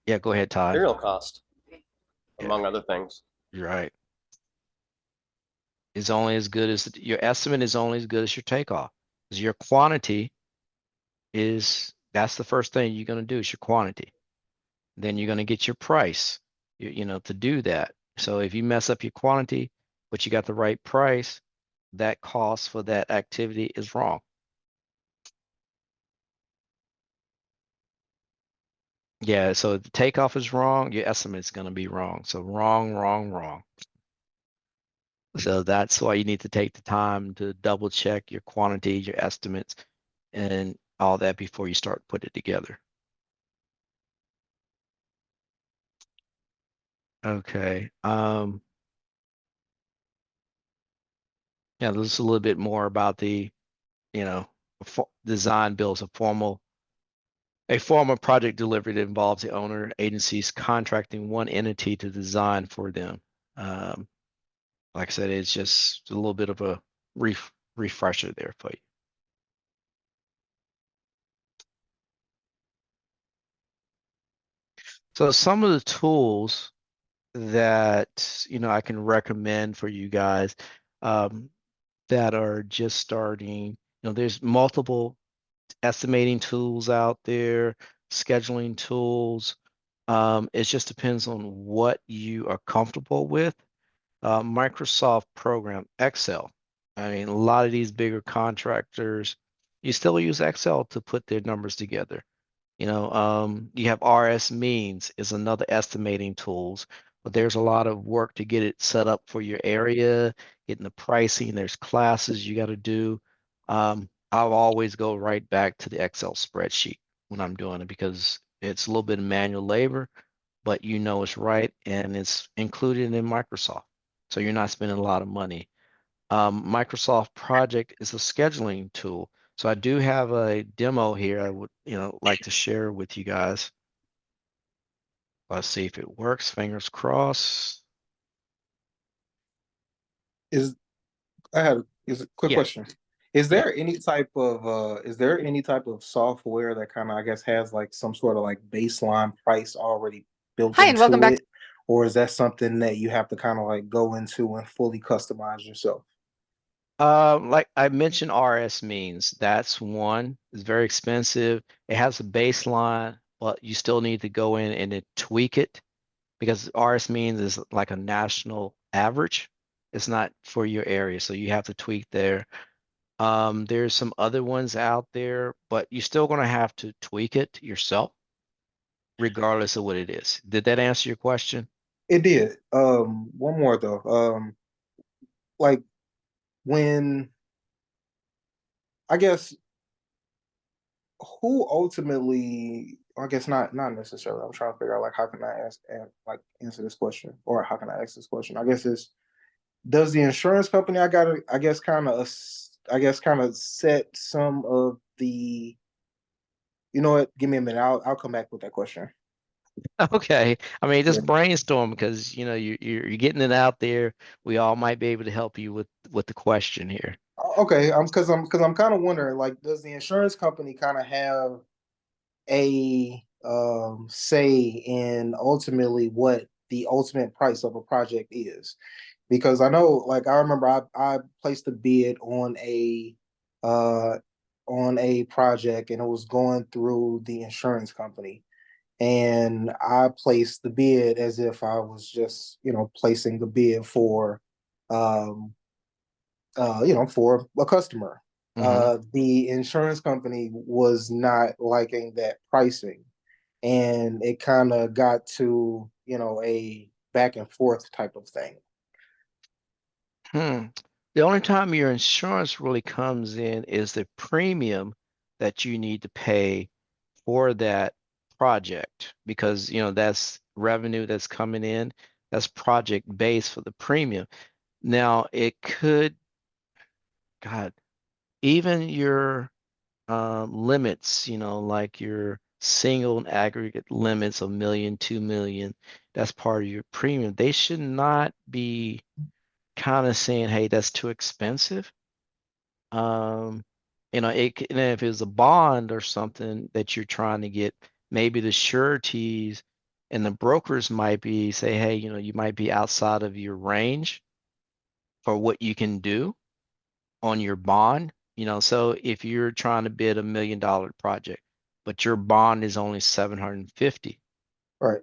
Yeah, go ahead, Todd. material cost, among other things. You're right. Is only as good as your estimate is only as good as your takeoff. Because your quantity that's the first thing you're going to do is your quantity. Then you're going to get your price, to do that. So if you mess up your quantity, but you got the right price, that cost for that activity is wrong. Yeah, so if the takeoff is wrong, your estimate is going to be wrong. So wrong, wrong, wrong. So that's why you need to take the time to double check your quantity, your estimates, and all that before you start putting it together. Okay. Yeah, this is a little bit more about the, design builds a formal project delivery that involves the owner agencies contracting one entity to design for them. Like I said, it's just a little bit of a refresher there for you. So some of the tools that I can recommend for you guys that are just starting. There's multiple estimating tools out there, scheduling tools. It just depends on what you are comfortable with. Microsoft program, Excel. I mean, a lot of these bigger contractors, you still use Excel to put their numbers together. You have RS Means is another estimating tools, but there's a lot of work to get it set up for your area, getting the pricing. There's classes you got to do. I'll always go right back to the Excel spreadsheet when I'm doing it because it's a little bit of manual labor, but it's right and it's included in Microsoft. So you're not spending a lot of money. Microsoft Project is a scheduling tool. So I do have a demo here I would, like to share with you guys. Let's see if it works. Fingers crossed. Is a quick Yeah. question. Is Yeah. there any type of software that kind of, I guess, has like some sort of like baseline price already built Hi, and welcome into back. it? Or is that something that you have to kind of like go into and fully customize yourself? Like I mentioned, RS Means, that's one. It's very expensive. It has a baseline, but you still need to go in and then tweak it because RS Means is like a national average. It's not for your area, so you have to tweak there. There's some other ones out there, but you're still gonna have to tweak it yourself, regardless of what it is. Did that answer your question? It did. One more though. Like when I guess who ultimately, I guess not necessarily. I'm trying to figure out like how can I ask and like answer this question or how can I ask this question? I guess it's does the insurance company I guess kind of set some of the you know what? Give me a minute. I'll come back with that question. Okay. I mean, Yeah. just brainstorm because you know you're getting it out there. We all might be able to help you with the question here. Okay, I'm kind of wondering, like, does the insurance company kind of have a say in ultimately what the ultimate price of a project is? Because I know, like, I remember I placed a bid uh on a project and it was going through the insurance company. And I placed the bid as if I was just, placing the bid for um for a customer. Hmm. The insurance company was not liking that pricing, and it kind of got to, a back and forth type of thing. The only time your insurance really comes in is the premium that you need to pay for that project because that's revenue that's coming in. That's project based for the premium. Now it could, God, even your limits, like your single and aggregate limits of million, 2 million, that's part of your premium. They should not be kind of saying, hey, that's too expensive. Um, and if it's a bond or something that you're trying to get, maybe the sureties and the brokers might be say, hey, you might be outside of your range for what you can do on your bond. So if you're trying to bid $1 million project, but your bond is only 750. Right.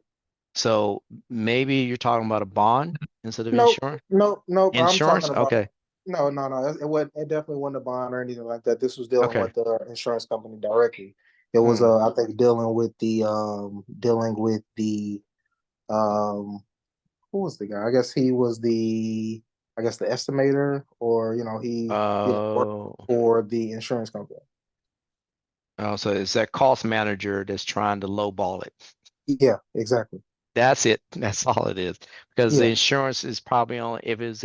So maybe you're talking about a bond instead of No, insurance. no. I'm Insurance? talking about Okay. no. It wasn't. It definitely wasn't a bond or anything like that. This was dealing Okay. with the insurance company directly. It was, Hmm. I think, dealing with the who was the guy? I guess he was the estimator, or he worked Oh, for the insurance company. so it's that cost manager that's trying to lowball it. Yeah, exactly. That's it. That's all it is. Because the Yeah. insurance is probably only if it's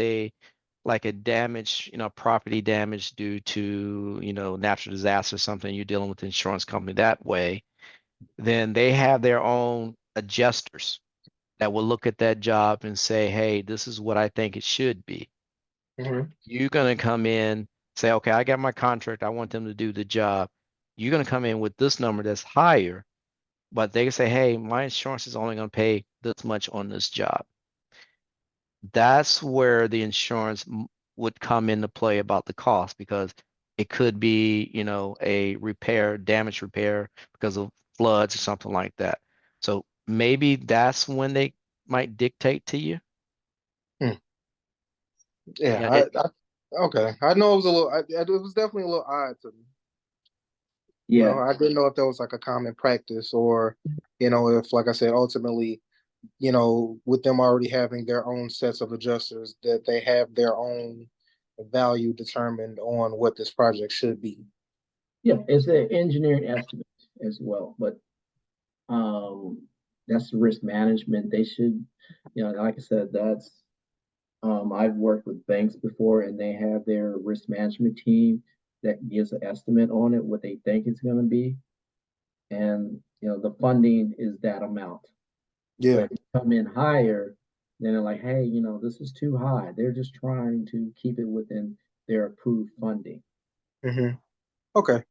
like a damage, property damage due to, natural disaster or something, you're dealing with the insurance company that way, then they have their own adjusters that will look at that job and say, hey, this is what I think it should be. Hmm. You're going to come in, say, okay, I got my contract. I want them to do the job. You're going to come in with this number that's higher, but they say, hey, my insurance is only going to pay this much on this job. That's where the insurance would come into play about the cost because it could be, a damage repair because of floods or something like that. So maybe that's when they might dictate to you. Yeah. Yeah, it, Okay. I know it was a little. It was definitely a little odd to me. Yeah, I didn't know if that was like a common practice, or if, like I said, ultimately, with them already having their own sets of adjusters, that they have their own value determined on what this project should be. yeah, it's an engineering estimate as well, but um, that's risk management. They should, like I said, I've worked with banks before, and they have their risk management team that gives an estimate on it, what they think it's going to be, and the funding is that amount. So Yeah. if you come in higher, then they're like, hey, this is too high. They're just trying to keep it within their approved funding. Hmm. Okay.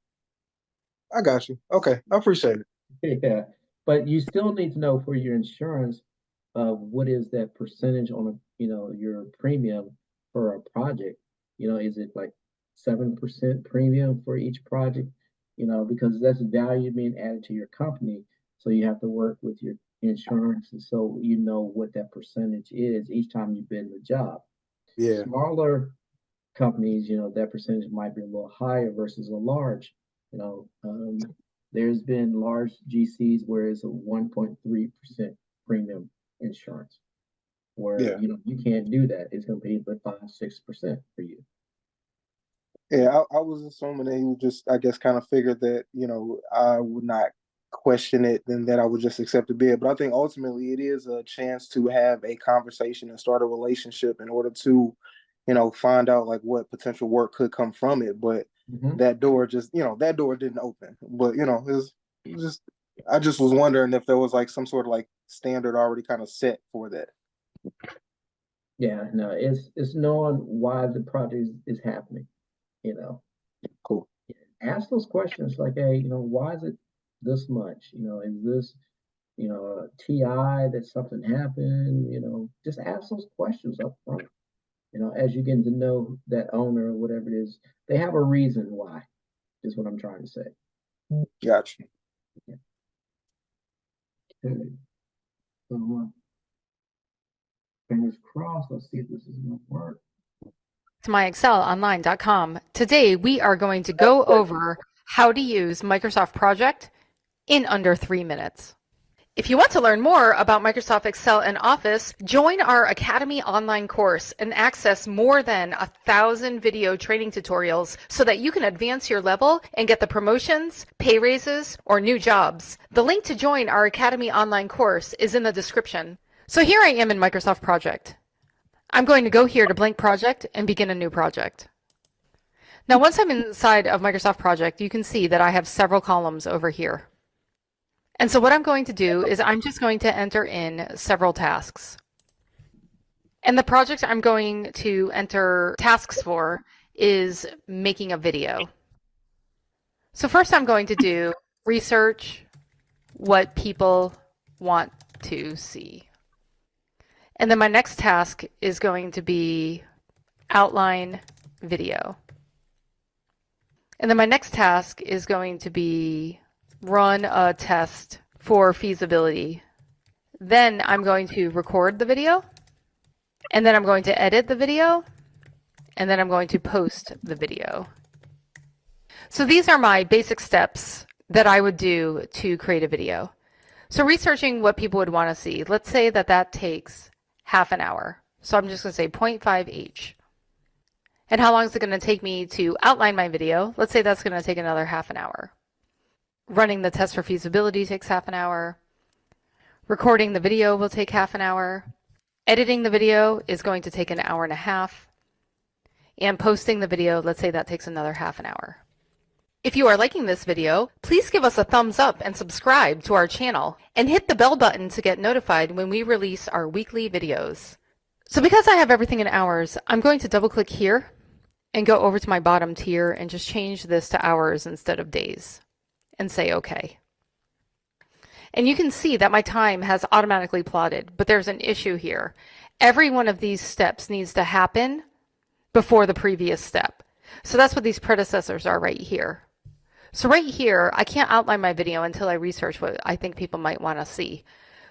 I got you. Okay. I appreciate it. Yeah, but you still need to know for your insurance, what is that percentage on your premium for a project? Is it like 7% premium for each project? Because that's value being added to your company. So you have to work with your insurance, and so what that percentage is each time you bid the job. Yeah. Smaller companies, that percentage might be a little higher versus a large. There's been large GCs where it's a 1.3% premium insurance, where Yeah. you can't do that. It's going to be but 5-6% for you. Yeah, I was assuming that he would just, I guess, kind of figured that, I would not question it and that I would just accept the bid. But I think ultimately it is a chance to have a conversation and start a relationship in order to, find out like what potential work could come from it. But that door just, that door didn't open. But, it was just, I just was wondering if there was like some sort of like standard already kind of set for that. Yeah, no, it's knowing why the project is happening. Cool. Ask those questions like, hey, why is it this much? Is this, a TI that something happened? Just ask those questions up front. As you get to know that owner or whatever it is, they have a reason why, is what I'm trying to say. Gotcha. Okay. So, fingers crossed. Let's see if this is going to work. To myexcelonline.com. Today we are going to go over how to use Microsoft Project in under 3 minutes. If you want to learn more about Microsoft Excel and Office, join our Academy online course and access more than 1,000 video training tutorials so that you can advance your level and get the promotions, pay raises, or new jobs. The link to join our Academy online course is in the description. So here I am in Microsoft Project. I'm going to go here to blank project and begin a new project. Now, once I'm inside of Microsoft Project, you can see that I have several columns over here. And so what I'm going to do is I'm just going to enter in several tasks. And the project I'm going to enter tasks for is making a video. So first I'm going to do research what people want to see. And then my next task is going to be outline video. And then my next task is going to be run a test for feasibility. Then I'm going to record the video. And then I'm going to edit the video. And then I'm going to post the video. So these are my basic steps that I would do to create a video. So researching what people would want to see. Let's say that takes half an hour. So I'm just going to say 0.5 each. And how long is it going to take me to outline my video? Let's say that's going to take another half an hour. Running the test for feasibility takes half an hour. Recording the video will take half an hour. Editing the video is going to take an hour and a half. And posting the video, let's say that takes another half an hour. If you are liking this video, please give us a thumbs up and subscribe to our channel and hit the bell button to get notified when we release our weekly videos. So because I have everything in hours, I'm going to double click here and go over to my bottom tier and just change this to hours instead of days and say OK. And you can see that my time has automatically plotted, but there's an issue here. Every one of these steps needs to happen before the previous step. So that's what these predecessors are right here. So right here, I can't outline my video until I research what I think people might want to see.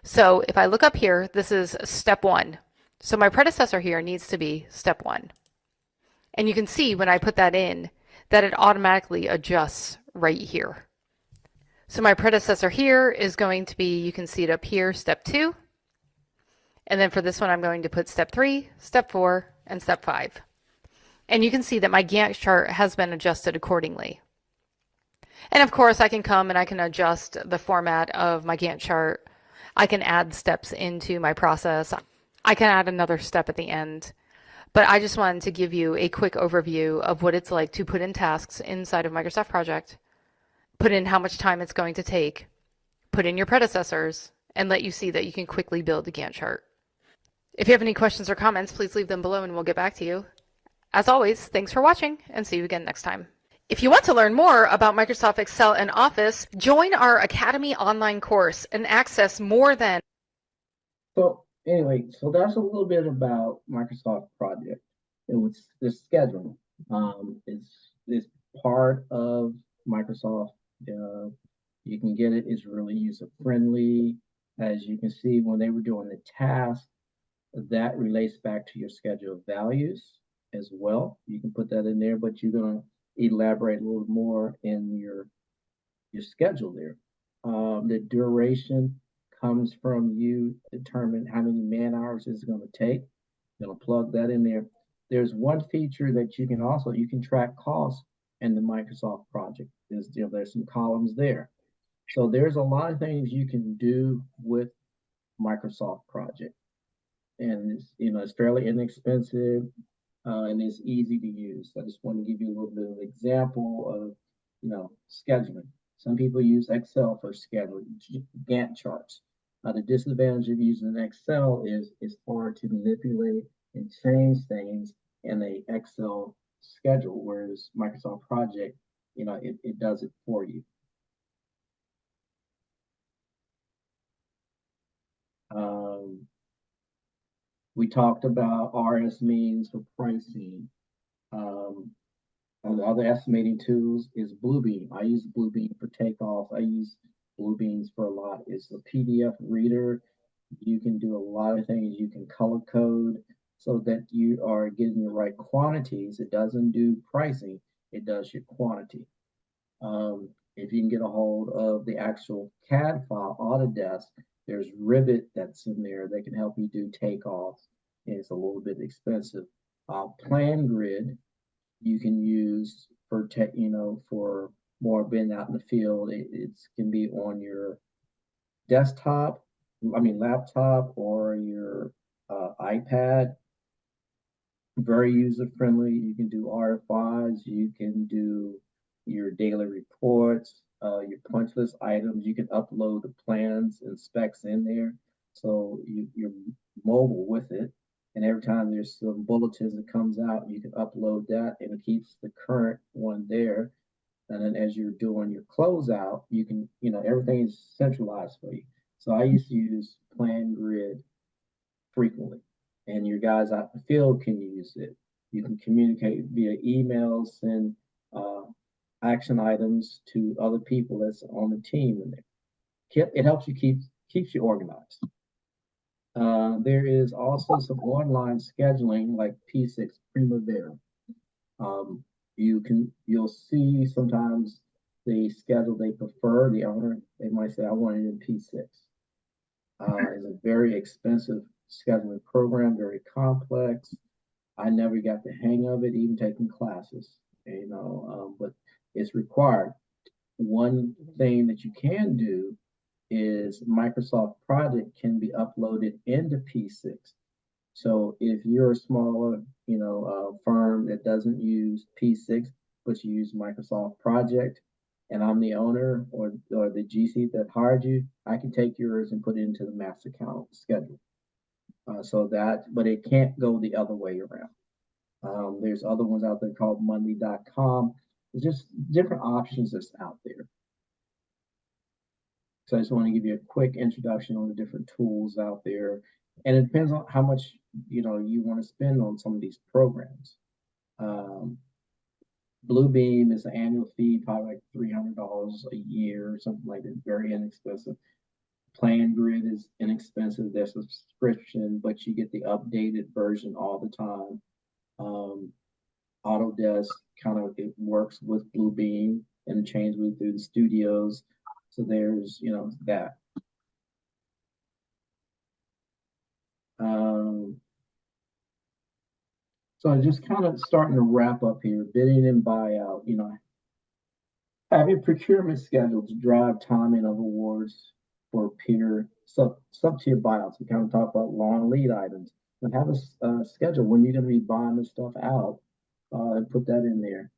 So if I look up here, this is step 1. So my predecessor here needs to be step 1. And you can see when I put that in, that it automatically adjusts right here. So my predecessor here is going to be, you can see it up here, step 2. And then for this one, I'm going to put step 3, step 4, and step 5. And you can see that my Gantt chart has been adjusted accordingly. And of course, I can come and I can adjust the format of my Gantt chart. I can add steps into my process. I can add another step at the end. But I just wanted to give you a quick overview of what it's like to put in tasks inside of Microsoft Project, put in how much time it's going to take, put in your predecessors, and let you see that you can quickly build a Gantt chart. If you have any questions or comments, please leave them below and we'll get back to you. As always, thanks for watching and see you again next time. If you want to learn more about Microsoft Excel and Office, join our Academy online course and access more than. So anyway, so that's a little bit about Microsoft Project. It was the scheduling. It's part of Microsoft. You can get it. It's really user friendly. As you can see, when they were doing the task, that relates back to your schedule of values. as well. You can put that in there, but you're gonna elaborate a little more in your schedule there. The duration comes from you determine how many man hours it's going to take. You're going to plug that in there. There's one feature that you can track costs in the Microsoft project. There's some columns there. So there's a lot of things you can do with Microsoft project. And it's fairly inexpensive and it's easy to use. I just want to give you a little bit of an example of scheduling. Some people use Excel for scheduling, Gantt charts. The disadvantage of using Excel is it's hard to manipulate and change things in a Excel schedule, whereas Microsoft Project, it does it for you. We talked about RS means for pricing. And the other estimating tools is Bluebeam. I use Bluebeam for takeoff. I use Bluebeams for a lot. It's a PDF reader. You can do a lot of things. You can color code so that you are getting the right quantities. It doesn't do pricing. It does your quantity. If you can get a hold of the actual CAD file, Autodesk, there's Rivet that's in there that can help you do takeoffs. And it's a little bit expensive. PlanGrid you can use for for more being out in the field. It can be on your laptop or your iPad. Very user friendly. You can do RFIs. You can do your daily reports, your punch list items. You can upload the plans and specs in there, so you're mobile with it. And every time there's some bulletins that comes out, you can upload that and it keeps the current one there. And then as you're doing your closeout, you can, everything is centralized for you. So I used to use PlanGrid frequently, and your guys out in the field can use it. You can communicate via emails, send action items to other people that's on the team in there. It helps you keeps you organized. There is also some online scheduling like P6 Primavera. You'll see sometimes the schedule they prefer, the owner, they might say, I want it in P6. It's a very expensive scheduling program, very complex. I never got the hang of it, even taking classes, but it's required. One thing that you can do is Microsoft Project can be uploaded into P6. So if you're a smaller, firm that doesn't use P6, but you use Microsoft Project, and I'm the owner or the GC that hired you, I can take yours and put it into the master account schedule. But it can't go the other way around. There's other ones out there called Monday.com. There's just different options that's out there. So I just want to give you a quick introduction on the different tools out there. And it depends on how much, you want to spend on some of these programs. Bluebeam is an annual fee, probably like $300 a year or something like that, very inexpensive. PlanGrid is inexpensive. There's a subscription, but you get the updated version all the time. Autodesk it works with Bluebeam interchangeably through the studios. So there's, that. So I'm just kind of starting to wrap up here, bidding and buyout, have your procurement schedule to drive timing of awards for sub-tier buyouts. We kind of talk about long lead items, and have a schedule when you're going to be buying this stuff out, and put that in there.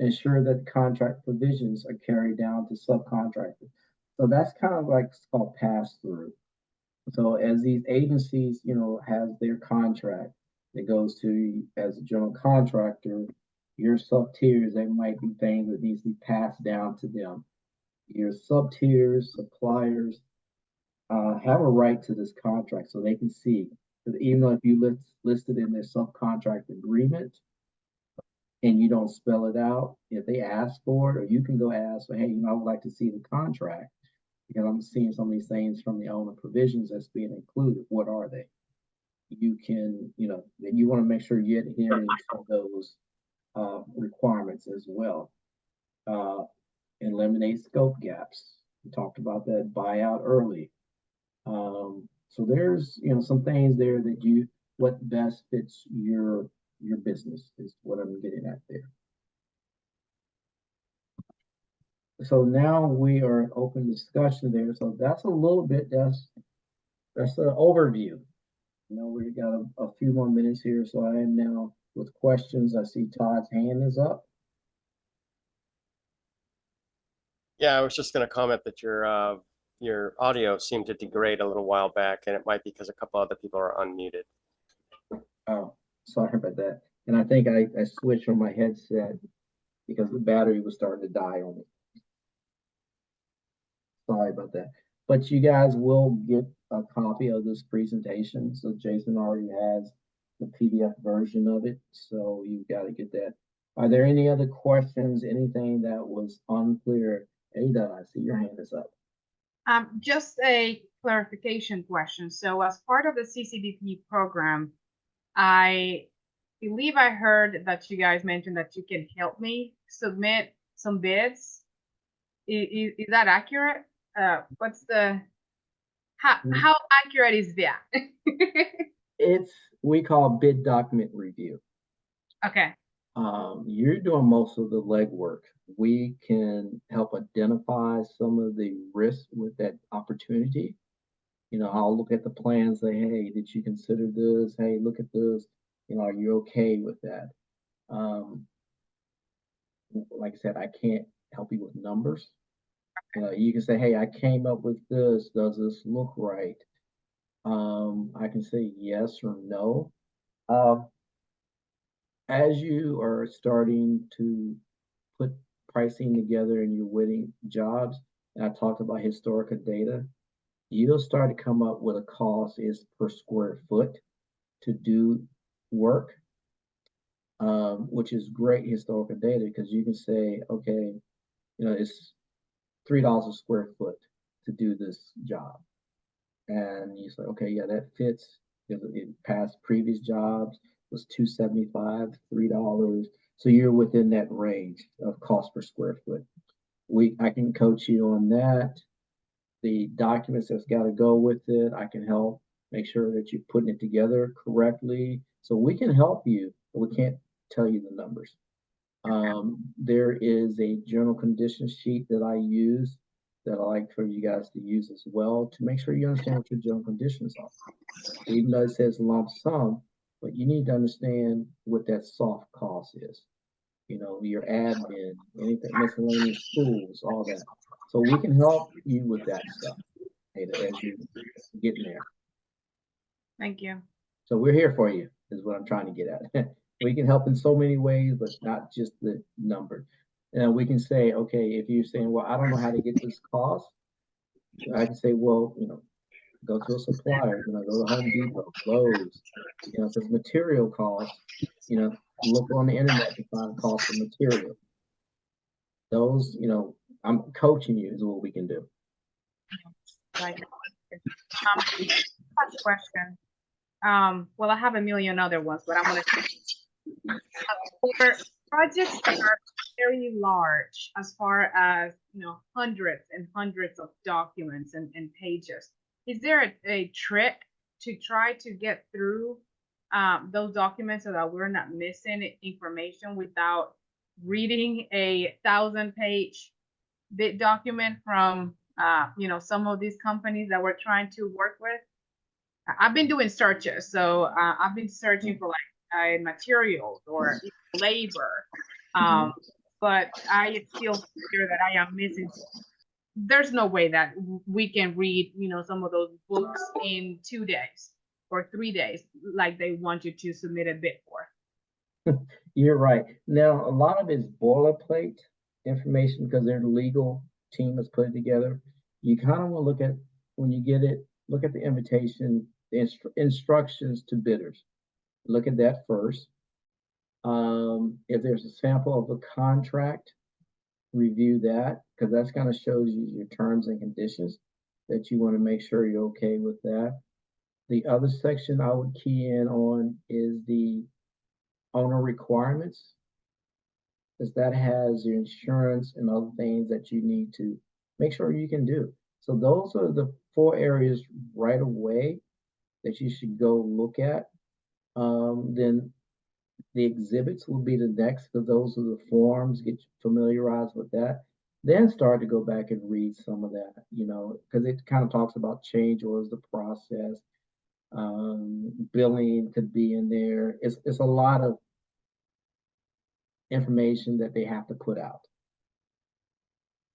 Ensure that contract provisions are carried down to subcontractors. So that's kind of like it's called pass-through. So as these agencies, has their contract that goes to as a general contractor, your sub-tiers, there might be things that needs to be passed down to them. Your sub-tiers, suppliers, have a right to this contract so they can see. Because even though if you listed in their subcontract agreement and you don't spell it out, if they ask for it, or you can go ask, hey, I would like to see the contract because I'm seeing some of these things from the owner provisions that's being included. What are they? you can, you want to make sure you're adhering to those requirements as well. Eliminate scope gaps. We talked about that buyout early. So there's, some things there that what best fits your business is what I'm getting at there. So now we are in open discussion there. So that's a little bit, that's an overview. We got a few more minutes here. So I am now with questions. I see Todd's hand is up. Yeah, I was just going to comment that your audio seemed to degrade a little while back, and it might be because a couple other people are unmuted. Oh, sorry about that. And I think I switched on my headset because the battery was starting to die on me. Sorry about that. But you guys will get a copy of this presentation. So Jason already has the PDF version of it. So you've got to get that. Are there any other questions? Anything that was unclear? Ada, I see your hand is up. Just a clarification question. So as part of the CCDP program, I believe I heard that you guys mentioned that you can help me submit some bids. Is that accurate? How accurate is that? We call bid document review. Okay. You're doing most of the legwork. We can help identify some of the risks with that opportunity. I'll look at the plan, say, hey, did you consider this? Hey, look at this. Are you okay with that? Like I said, I can't help you with numbers. You can say, hey, I came up with this. Does this look right? I can say yes or no. As you are starting to put pricing together and you're winning jobs, and I talked about historical data, you'll start to come up with a cost is per square foot to do work, which is great historical data because you can say, okay, it's $3 a square foot to do this job. And you say, okay, yeah, that fits. It past previous jobs was $2.75, $3. So you're within that range of cost per square foot. I can coach you on that. The documents that's got to go with it, I can help make sure that you're putting it together correctly. So we can help you, but we can't tell you the numbers. There is a general conditions sheet that I use that I like for you guys to use as well to make sure you understand what your general conditions are. Even though it says lump sum, but you need to understand what that soft cost is. Your admin, anything, miscellaneous schools, all that. So we can help you with that stuff, Ada, as you get in there. Thank you. So we're here for you, is what I'm trying to get at. We can help in so many ways, but not just the number. And we can say, okay, if you're saying, well, I don't know how to get this cost, I can say, well, go to a supplier, go to Home Depot, Lowe's, if it's material cost, look on the internet to find cost of material. Those, I'm coaching you is what we can do. Right. Question. Well, I have a million other ones, but I'm going to for projects that are very large, as far as hundreds and hundreds of documents and pages. Is there a trick to try to get through those documents so that we're not missing information without reading a 1,000-page bid document from some of these companies that we're trying to work with? I've been doing searches, so I've been searching for like materials or labor, but I still fear that I am missing. There's no way that we can read, some of those books in 2 days or 3 days, like they want you to submit a bid for. You're right. Now, a lot of it's boilerplate information because their legal team has put it together. You kind of want to look at, when you get it, look at the invitation, the instructions to bidders. Look at that first. If there's a sample of a contract, review that, because that's kind of shows you your terms and conditions that you want to make sure you're okay with that. The other section I would key in on is the owner requirements, because that has your insurance and other things that you need to make sure you can do. So those are the 4 areas right away that you should go look at. Then the exhibits will be the next, because those are the forms, get familiarized with that. Then start to go back and read some of that, because it kind of talks about change orders, the process, billing could be in there. It's a lot of information that they have to put out.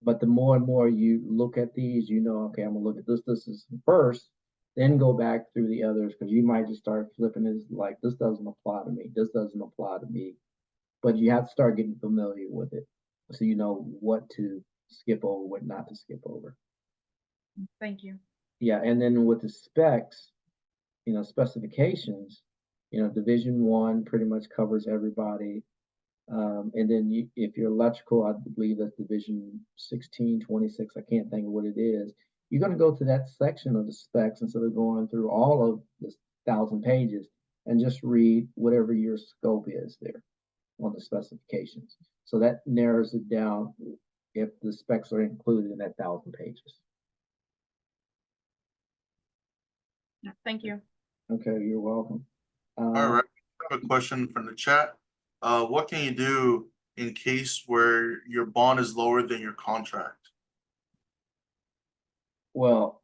But the more and more you look at these, okay, I'm gonna look at this is first, then go back through the others, because you might just start flipping it like, this doesn't apply to me, this doesn't apply to me. But you have to start getting familiar with it, so you know what to skip over, what not to skip over. Thank you. Yeah, and then with the specs, specifications, Division 1 pretty much covers everybody. And then if you're electrical, I believe that's Division 16, 26, I can't think of what it is. You're going to go to that section of the specs instead of going through all of the 1,000 pages, and just read whatever your scope is there on the specifications. So that narrows it down if the specs are included in that 1,000 pages. Yeah, thank you. Okay, you're welcome. All right, I have a question from the chat. What can you do in case where your bond is lower than your contract? Well,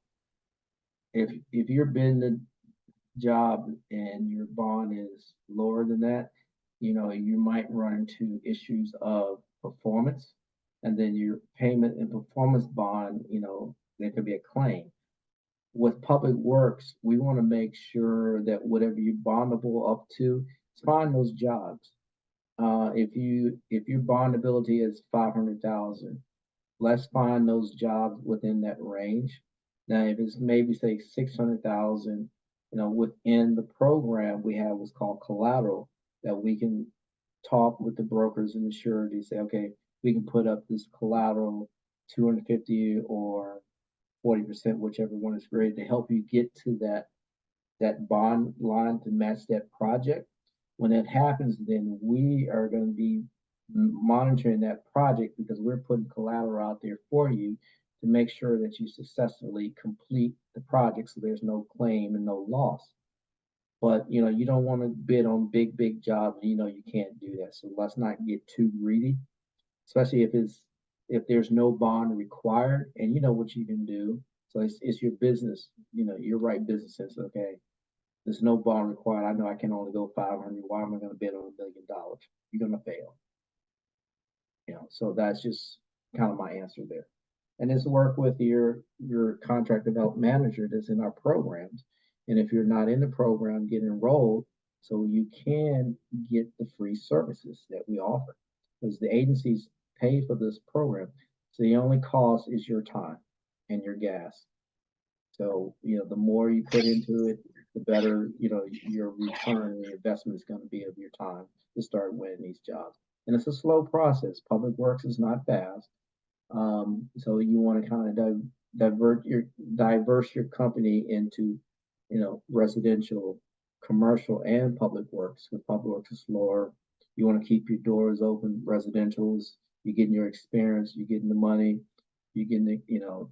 if you're bidding the job and your bond is lower than that, you might run into issues of performance, and then your payment and performance bond, there could be a claim. With public works, we want to make sure that whatever you're bondable up to, find those jobs. If your bondability is 500,000, let's find those jobs within that range. Now, if it's maybe say 600,000, within the program we have what's called collateral, that we can talk with the brokers and the surety, say, okay, we can put up this collateral, 250 or 40%, whichever one is great, to help you get to that bond line to match that project. When that happens, then we are going to be monitoring that project, because we're putting collateral out there for you to make sure that you successfully complete the project, so there's no claim and no loss. But you don't want to bid on big jobs, you can't do that. So let's not get too greedy, especially if there's no bond required and you know what you can do. So it's your business, your right business sense. Okay, there's no bond required. I know I can only go 500. Why am I going to bid on $1 million? You're going to fail. So that's just kind of my answer there. And it's work with your contract development manager that's in our programs. And if you're not in the program, get enrolled so you can get the free services that we offer, because the agencies pay for this program. So the only cost is your time and your gas. So, the more you put into it, the better, your return and your investment is going to be of your time to start winning these jobs. And it's a slow process. Public works is not fast. So you want to kind of diverse your company into, residential, commercial, and public works. Because public works is slower. You want to keep your doors open. Residentials, you're getting your experience, you're getting the money, you're getting the,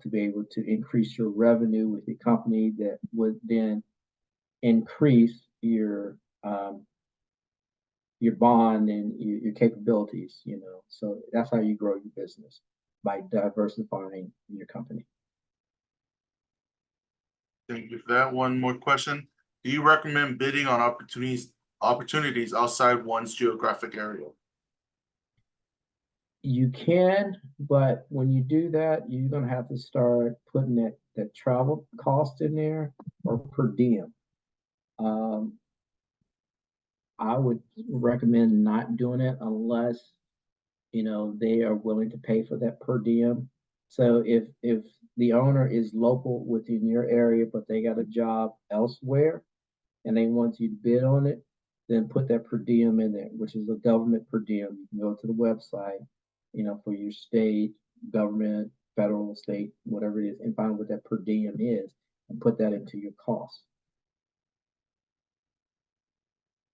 to be able to increase your revenue with your company, that would then increase your bond and your capabilities. So that's how you grow your business, by diversifying your company. Thank you for that. One more question. Do you recommend bidding on opportunities outside one's geographic area? You can, but when you do that, you're going to have to start putting that travel cost in there, or per diem. I would recommend not doing it unless they are willing to pay for that per diem. So if the owner is local within your area, but they got a job elsewhere and they want you to bid on it, then put that per diem in there, which is a government per diem. You can go to the website, for your state, government, federal, state, whatever it is, and find what that per diem is and put that into your cost.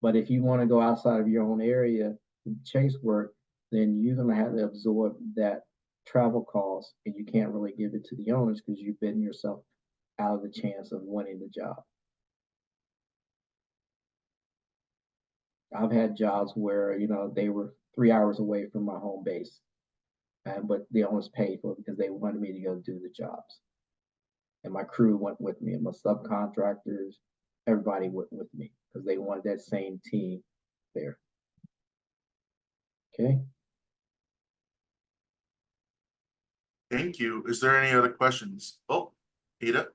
But if you want to go outside of your own area and chase work, then you're going to have to absorb that travel cost, and you can't really give it to the owners because you've bitten yourself out of the chance of winning the job. I've had jobs where, you know, they were 3 hours away from my home base, but the owners paid for it because they wanted me to go do the jobs. And my crew went with me, and my subcontractors, everybody went with me because they wanted that same team there. Okay. Thank you. Is there any other questions? Oh, Ada?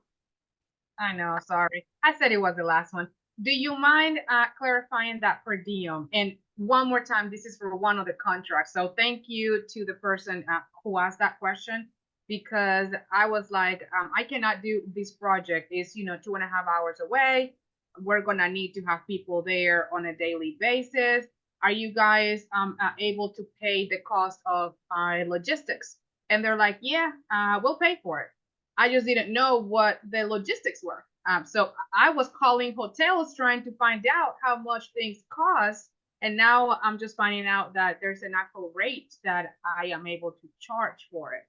I know, sorry. I said it was the last one. Do you mind clarifying that per diem? And one more time, this is for one of the contracts. So thank you to the person who asked that question, because I was like, I cannot do this project. It's, you know, 2.5 hours away. We're gonna need to have people there on a daily basis. Are you guys able to pay the cost of logistics? And they're like, yeah, we'll pay for it. I just didn't know what the logistics were. So I was calling hotels trying to find out how much things cost. And now I'm just finding out that there's an actual rate that I am able to charge for it.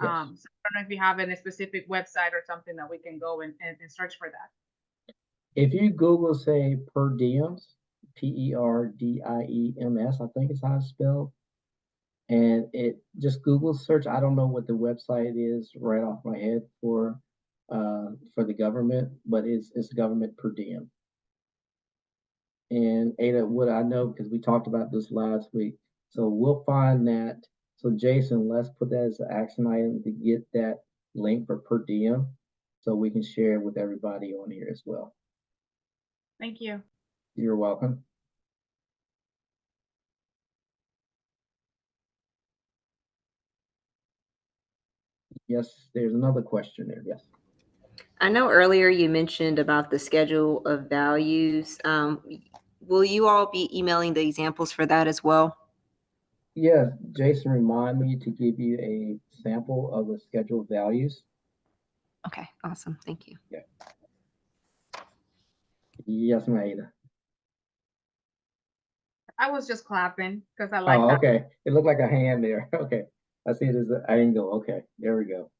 Yes. So I don't know if you have any specific website or something that we can go and search for that. If you Google, say, per diems, PERDIEMS, I think is how it's spelled. And it just Google search. I don't know what the website is right off my head for the government, but it's government per diem. And Ada, what I know, because we talked about this last week, so we'll find that. So Jason, let's put that as an action item to get that link for per diem, so we can share it with everybody on here as well. Thank you. You're welcome. Yes, there's another question there. Yes. I know earlier you mentioned about the schedule of values. Will you all be emailing the examples for that as well? Yes, Jason, remind me to give you a sample of the scheduled values. Okay, awesome. Thank you. Yeah. Yes, Maida. I was just clapping because I like Oh, that. okay. It looked like a hand there. Okay. I see it as an angle. Okay. There we go.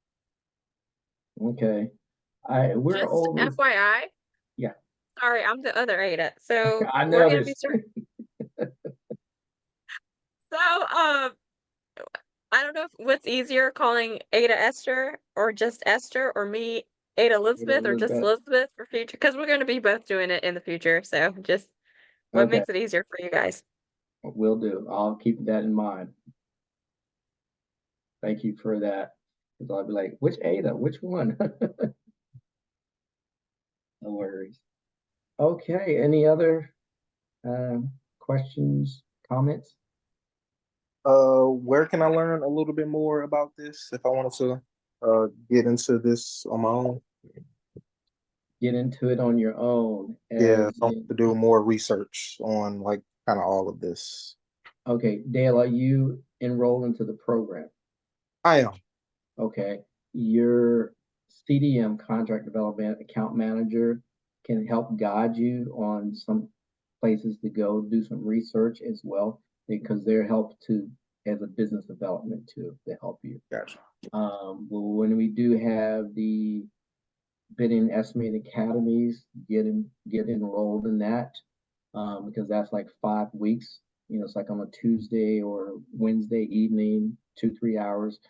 Okay. We're Just over. FYI. Yeah. Sorry, I'm the other Ada. So I we're gonna be noticed. so I don't know what's easier, calling Ada Esther or just Esther, or me Ada Elizabeth or just Elizabeth for future, because we're gonna be both doing it in the future. So just what Okay. makes it easier for you guys. Will do. I'll keep that in mind. Thank you for that. Because I'll be like, which Ada? Which one? No worries. Okay. Any other questions, comments? Where can I learn a little bit more about this if I wanted to get into this on my own? Get into it on your own. Yeah, I want to do more research on like kind of all of this. Okay, Dale, are you enrolled into the program? I am. Okay, your CDM, contract development account manager, can help guide you on some places to go do some research as well, because they're helped to as a business development too to help you. Gotcha. Well, when we do have the bidding estimating academies, get enrolled in that, because that's like 5 weeks. You know, it's like on a Tuesday or Wednesday evening, 2-3 hours.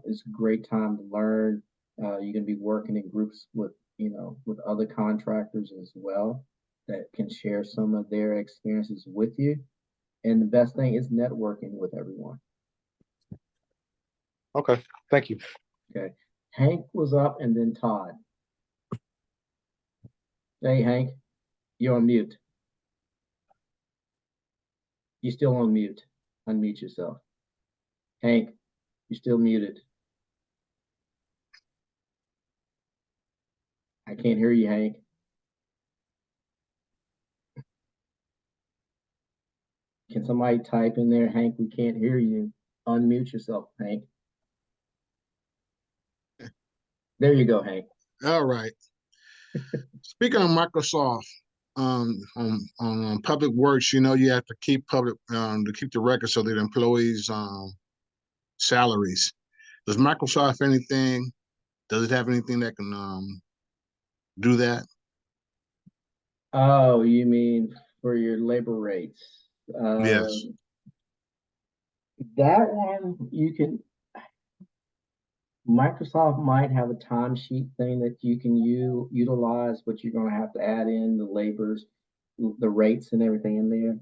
It's a great time to learn. You're going to be working in groups with, you know, with other contractors as well that can share some of their experiences with you. And the best thing is networking with everyone. Okay, thank you. Okay, Hank was up and then Todd. Hey, Hank, you're on mute. You're still on mute. Unmute yourself. Hank, you're still muted. I can't hear you, Hank. Can somebody type in there, Hank, we can't hear you. Unmute yourself, Hank. There you go, Hank. All right. Speaking of Microsoft, on public works, you know, you have to keep to keep the record so that employees salaries. Does Microsoft anything? Does it have anything that can do that? Oh, you mean for your labor rates? Yes. That one you can. Microsoft might have a timesheet thing that you can utilize, but you're going to have to add in the labors, the rates, and everything in there.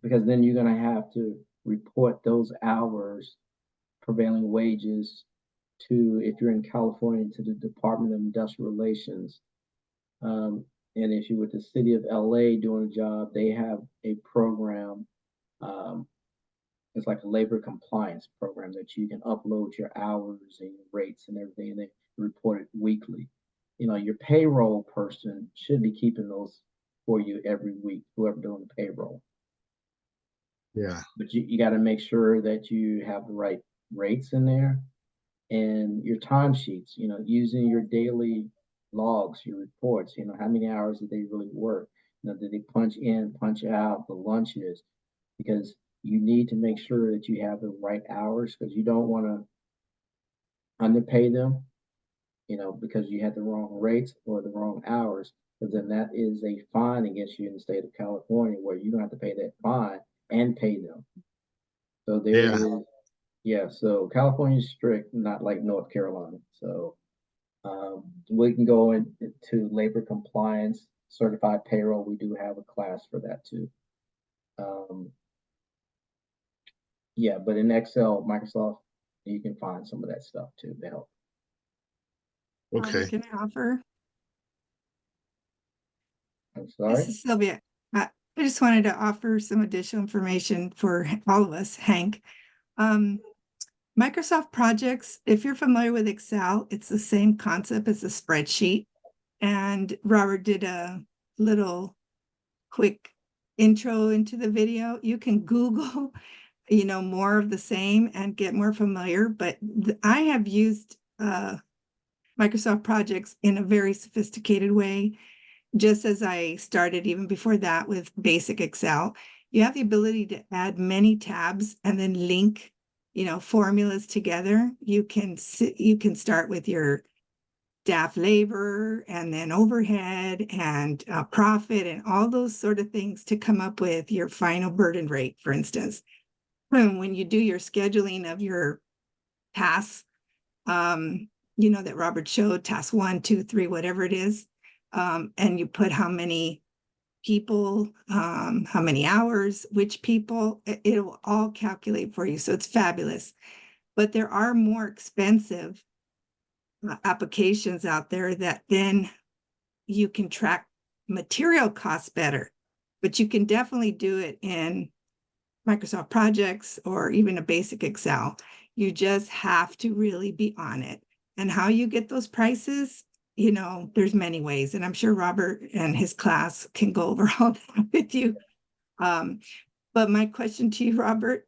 Because then you're going to have to report those hours, prevailing wages, to, if you're in California, to the Department of Industrial Relations. And if you're with the city of LA doing a job, they have a program. It's like a labor compliance program that you can upload your hours and your rates and everything, and they report it weekly. You know, your payroll person should be keeping those for you every week, whoever doing the payroll. Yeah. But you got to make sure that you have the right rates in there, and your timesheets, you know, using your daily logs, your reports, you know, how many hours did they really work? You know, did they punch in, punch out, the lunches? Because you need to make sure that you have the right hours, because you don't want to underpay them, you know, because you had the wrong rates or the wrong hours, because then that is a fine against you in the state of California, where you don't have to pay that fine and pay them. So there is, yeah, so California is strict, not like North Carolina. So we can go into labor compliance, certified payroll. We do have a class for that too. Yeah, but in Excel, Microsoft, you can find some of that stuff too to help. Okay. Can I offer? I'm This sorry? is Sylvia. I just wanted to offer some additional information for all of us, Hank. Microsoft Projects, if you're familiar with Excel, it's the same concept as a spreadsheet. And Robert did a little quick intro into the video. You can Google, you know, more of the same and get more familiar. But I have used Microsoft Projects in a very sophisticated way, just as I started even before that with basic Excel. You have the ability to add many tabs and then link, you know, formulas together. You can start with your staff labor and then overhead and profit and all those sort of things to come up with your final burden rate, for instance. When you do your scheduling of your tasks, you know, that Robert showed, task 1, 2, 3, whatever it is, and you put how many people, how many hours, which people, it will all calculate for you. So it's fabulous. But there are more expensive applications out there that then you can track material costs better. But you can definitely do it in Microsoft Projects or even a basic Excel. You just have to really be on it. And how you get those prices, you know, there's many ways. And I'm sure Robert and his class can go over all that with you. But my question to you, Robert,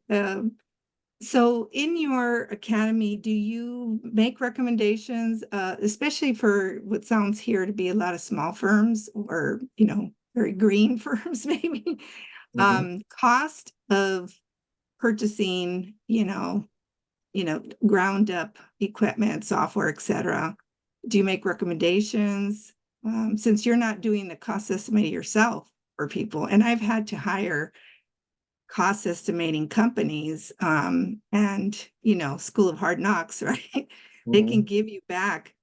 so in your academy, do you make recommendations, especially for what sounds here to be a lot of small firms or, you know, very green firms, maybe, cost of purchasing, you know, ground up equipment, software, et cetera? Do you make recommendations? Since you're not doing the cost estimate yourself for people, and I've had to hire cost estimating companies, and, you know, School of Hard Knocks, right? They can give you back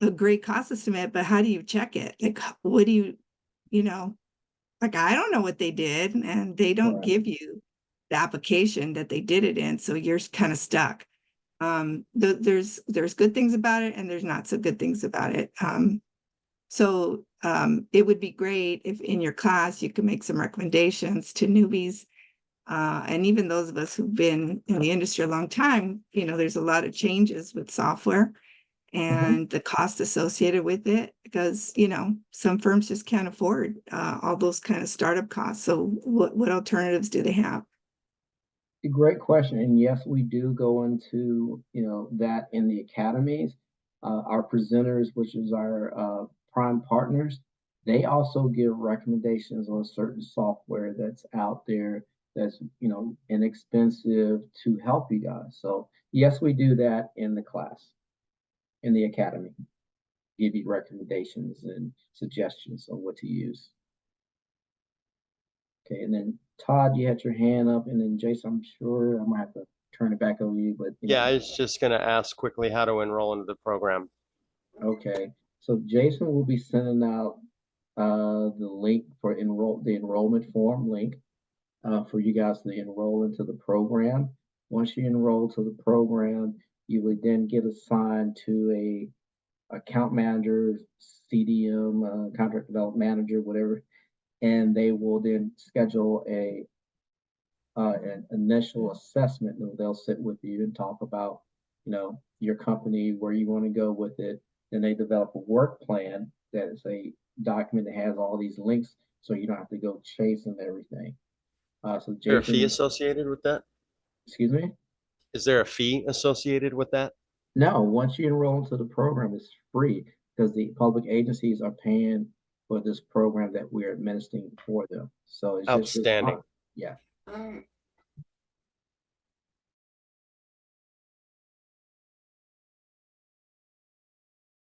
a great cost estimate, but how do you check it? Like, what do you know, like, I don't know what they did, and they don't give you the application that they did it in. So you're kind of stuck. There's good things about it and there's not so good things about it. So it would be great if in your class you could make some recommendations to newbies, and even those of us who've been in the industry a long time. You know, there's a lot of changes with software and the cost associated with it, because, you know, some firms just can't afford all those kind of startup costs. So what alternatives do they have? A great question. And yes, we do go into, you know, that in the academies. Our presenters, which is our prime partners, they also give recommendations on certain software that's out there that's, inexpensive to help you guys. So yes, we do that in the class, in the academy, give you recommendations and suggestions on what to use. Okay, and then Todd, you had your hand up, and then Jason, I'm sure I'm gonna have to turn it back over to you, but Yeah, I was just gonna ask quickly how to enroll into the program. okay. So Jason will be sending out the link for the enrollment form link for you guys to enroll into the program. Once you enroll to the program, you would then get assigned to a account manager, CDM, contract development manager, whatever, and they will then schedule an initial assessment. They'll sit with you and talk about, your company, where you want to go with it. Then they develop a work plan that is a document that has all these links, so you don't have to go chasing everything. So Is there a fee Jason, associated with that? excuse me? Is there a fee associated with that? No, once you enroll into the program, it's free because the public agencies are paying for this program that we're administering for them. So it's just Outstanding. yeah.